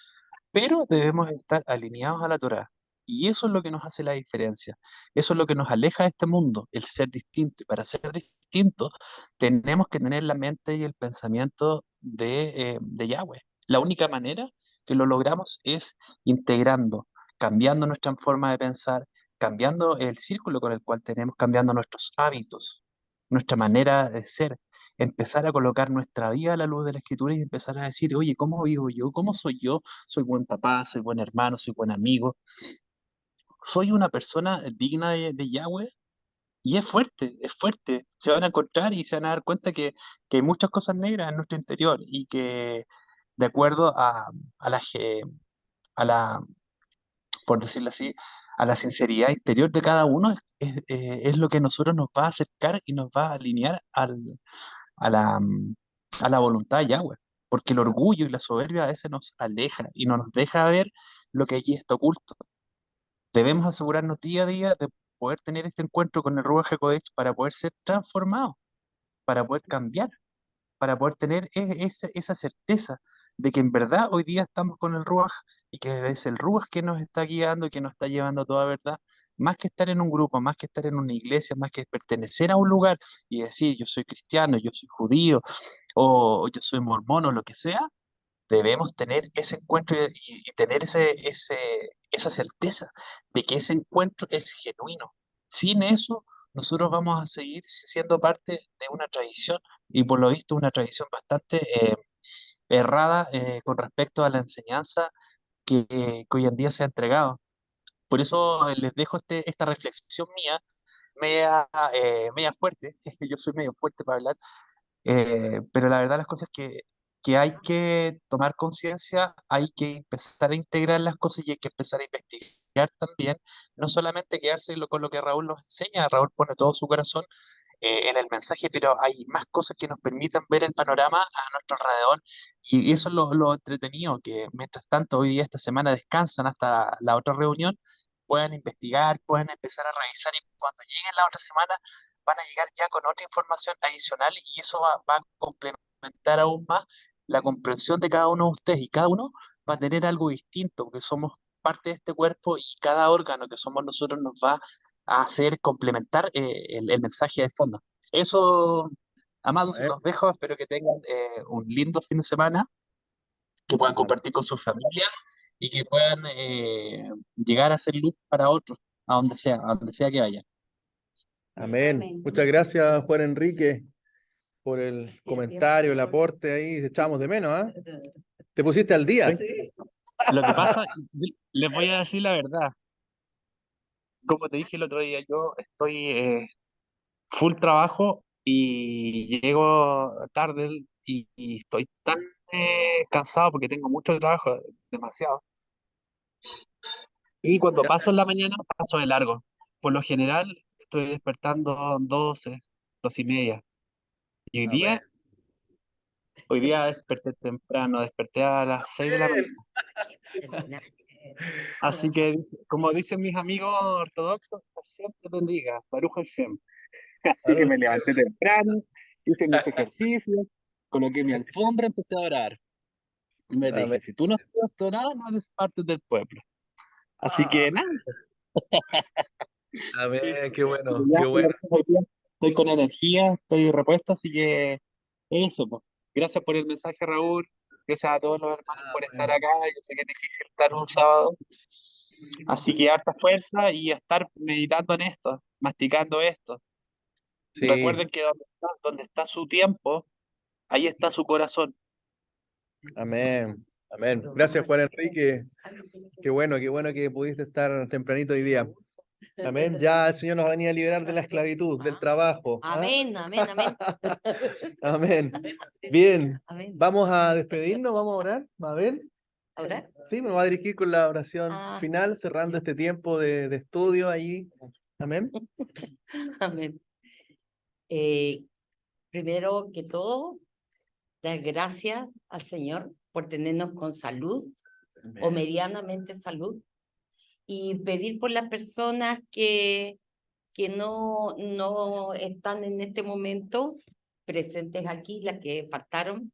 pero debemos estar alineados a la Torá. Y eso es lo que nos hace la diferencia. Eso es lo que nos aleja de este mundo, el ser distinto. Y para ser distinto, tenemos que tener la mente y el pensamiento de Yahweh. La única manera que lo logramos es integrando, cambiando nuestra forma de pensar, cambiando el círculo con el cual tenemos, cambiando nuestros hábitos, nuestra manera de ser, empezar a colocar nuestra vida a la luz de la Escritura y empezar a decir, oye, ¿cómo vivo yo? ¿Cómo soy yo? Soy buen papá, soy buen hermano, soy buen amigo, soy una persona digna de Yahweh. Y es fuerte, es fuerte. Se van a encontrar y se van a dar cuenta que hay muchas cosas negras en nuestro interior y que de acuerdo a a la, por decirlo así, a la sinceridad interior de cada uno es lo que nosotros nos va a acercar y nos va a alinear a a la voluntad de Yahweh. Porque el orgullo y la soberbia a veces nos aleja y no nos deja ver lo que allí está oculto. Debemos asegurarnos día a día de poder tener este encuentro con el Ruach HaKodesh para poder ser transformados, para poder cambiar, para poder tener esa certeza de que en verdad hoy día estamos con el Ruach y que es el Ruach que nos está guiando y que nos está llevando a toda verdad, más que estar en un grupo, más que estar en una iglesia, más que pertenecer a un lugar y decir yo soy cristiano, yo soy judío o yo soy mormón o lo que sea, debemos tener ese encuentro y tener esa certeza de que ese encuentro es genuino. Sin eso, nosotros vamos a seguir siendo parte de una tradición y por lo visto una tradición bastante errada con respecto a la enseñanza que hoy en día se ha entregado. Por eso les dejo esta reflexión mía, media fuerte, yo soy medio fuerte para hablar, pero la verdad las cosas que hay que tomar conciencia, hay que empezar a integrar las cosas y hay que empezar a investigar también, no solamente quedarse con lo que Raúl nos enseña, Raúl pone todo su corazón en el mensaje, pero hay más cosas que nos permitan ver el panorama a nuestro alrededor y eso es lo entretenido, que mientras tanto hoy día esta semana descansan hasta la otra reunión, puedan investigar, puedan empezar a revisar y cuando lleguen la otra semana van a llegar ya con otra información adicional y eso va a complementar aún más la comprensión de cada uno de ustedes y cada uno va a tener algo distinto porque somos parte de este cuerpo y cada órgano que somos nosotros nos va a hacer complementar el mensaje de fondo. Eso, amados, Eh, los dejo. Espero que tengan un lindo fin de semana, que puedan compartir con sus familias y que puedan llegar a ser luz para otros, a donde sea que vayan. Amén. Amén. Muchas gracias, Juan Enrique, por el Sí, comentario, el bien. aporte ahí. Te echamos de menos, ¿ah? Te pusiste al día. Sí. Lo que pasa, les voy a decir la verdad. Como te dije el otro día, yo estoy full trabajo y llego tarde y estoy tan cansado porque tengo mucho trabajo, demasiado. Y cuando Ya. paso en la mañana, paso de largo. Por lo general, estoy despertando 12 y media. Y Amén. hoy día desperté temprano, desperté a las 6 de la mañana. Terminar. Así que, como dicen mis amigos ortodoxos, Hashem te bendiga, Baruch Hashem. Así que Salud. me levanté temprano, hice mis ejercicios, coloqué mi alfombra, empecé a orar. Y me Amén. dije, si tú no estás orando, no eres parte del pueblo. Así Ah, que nada, amén. eso. Qué Así que bueno, ya qué bueno. hoy día estoy con energía, estoy repuesto, así que eso, pues. Gracias por el mensaje, Raúl. Gracias a todos los hermanos por estar Amén. acá. Yo sé que es difícil estar un sábado, Así que harta fuerza y estar meditando en esto, masticando esto. Sí, Recuerden que donde está su tiempo, ahí está su corazón. amén, amén. Gracias, Juan Enrique. Qué bueno que pudiste estar tempranito hoy día. Amén. Ya el Señor nos va a venir a liberar de la esclavitud, del trabajo. ¿Ah? Amén, amén, amén. Amén. Bien, Amén. vamos a despedirnos, vamos a orar. Mabel. ¿Ahora? Sí, me va a dirigir con la oración Ah. final, cerrando este tiempo de estudio ahí. Amén. Amén. Primero que todo, dar gracias al Señor por tenernos con salud o medianamente salud y pedir por las personas que no están en este momento presentes aquí, las que faltaron,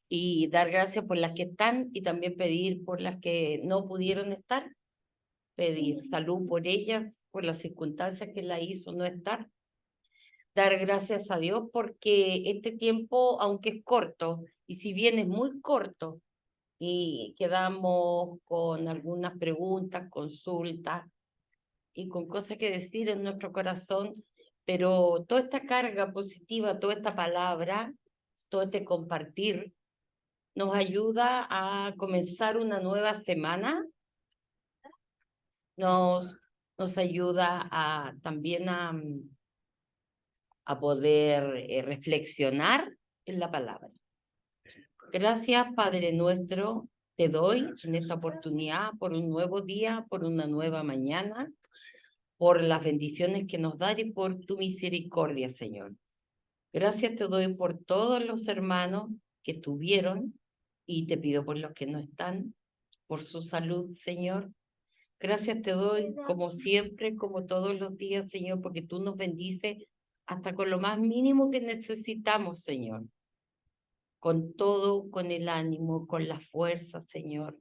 y dar gracias por las que están y también pedir por las que no pudieron estar, pedir salud por ellas, por las circunstancias que la hizo no estar. Dar gracias a Dios porque este tiempo, aunque es corto, y si bien es muy corto, y quedamos con algunas preguntas, consultas y con cosas que decir en nuestro corazón, pero toda esta carga positiva, toda esta palabra, todo este compartir, nos ayuda a comenzar una nueva semana, nos ayuda también a poder reflexionar en la palabra. Gracias, Padre nuestro, te doy en esta oportunidad por un nuevo día, por una nueva mañana, por las bendiciones que nos das y por tu misericordia, Señor. Gracias te doy por todos los hermanos que estuvieron y te pido por los que no están, por su salud, Señor. Gracias te doy como siempre, como todos los días, Señor, porque tú nos bendices hasta con lo más mínimo que necesitamos, Señor. Con todo, con el ánimo, con la fuerza, Señor,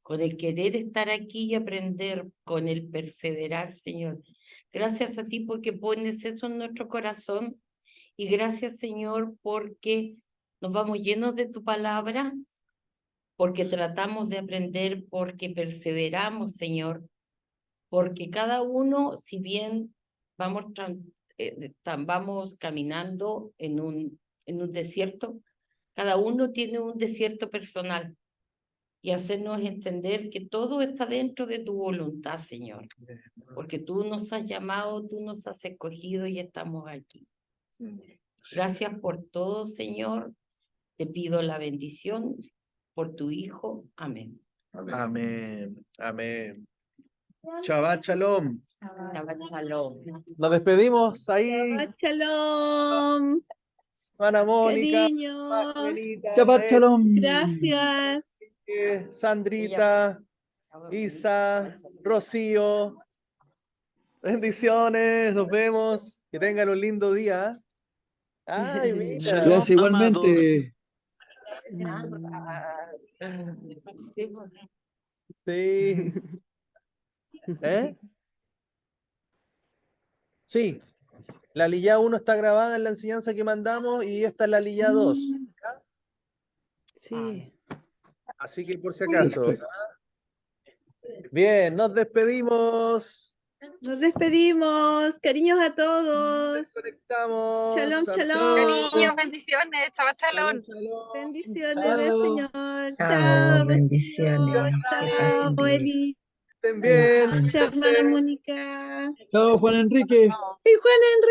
con el querer estar aquí y aprender, con el perseverar, Señor. Gracias a ti porque pones eso en nuestro corazón y gracias, Señor, porque nos vamos llenos de tu palabra, porque tratamos de aprender, porque perseveramos, Señor, porque cada uno, si bien vamos caminando en un desierto, cada uno tiene un desierto personal y hacernos entender que todo está dentro de tu voluntad, Señor, porque tú nos has llamado, tú nos has escogido y estamos aquí. Gracias por todo, Señor. Te pido la bendición por tu Hijo. Amén. Amén. Amén. Shabbat Shalom. Shabbat Shalom. Nos despedimos ahí. Shabbat Shalom, Ana Mónica, cariños. Magdalita, Shabbat Shalom. Gracias. Sandrita, Isa, Rocío. Bendiciones, nos vemos. Que tengan un lindo día. Ay, mira. Gracias igualmente. Sí. ¿Eh? Sí. La Lilla 1 está grabada en la enseñanza que mandamos y esta es la Lilla 2. Sí. Así que por si acaso. Bien, nos despedimos. Nos despedimos. Cariños a todos. Desconectamos. Shalom, Saludos. shalom. Cariños, bendiciones, Shabbat Shalom. Shalom. Bendiciones del Señor. Chao, Chao, bendiciones. Rocío. Que pasen Chao, bien. Eli. Estén bien. Chao, hermana Mónica. Chao, Juan Enrique. Y Juan Enrique.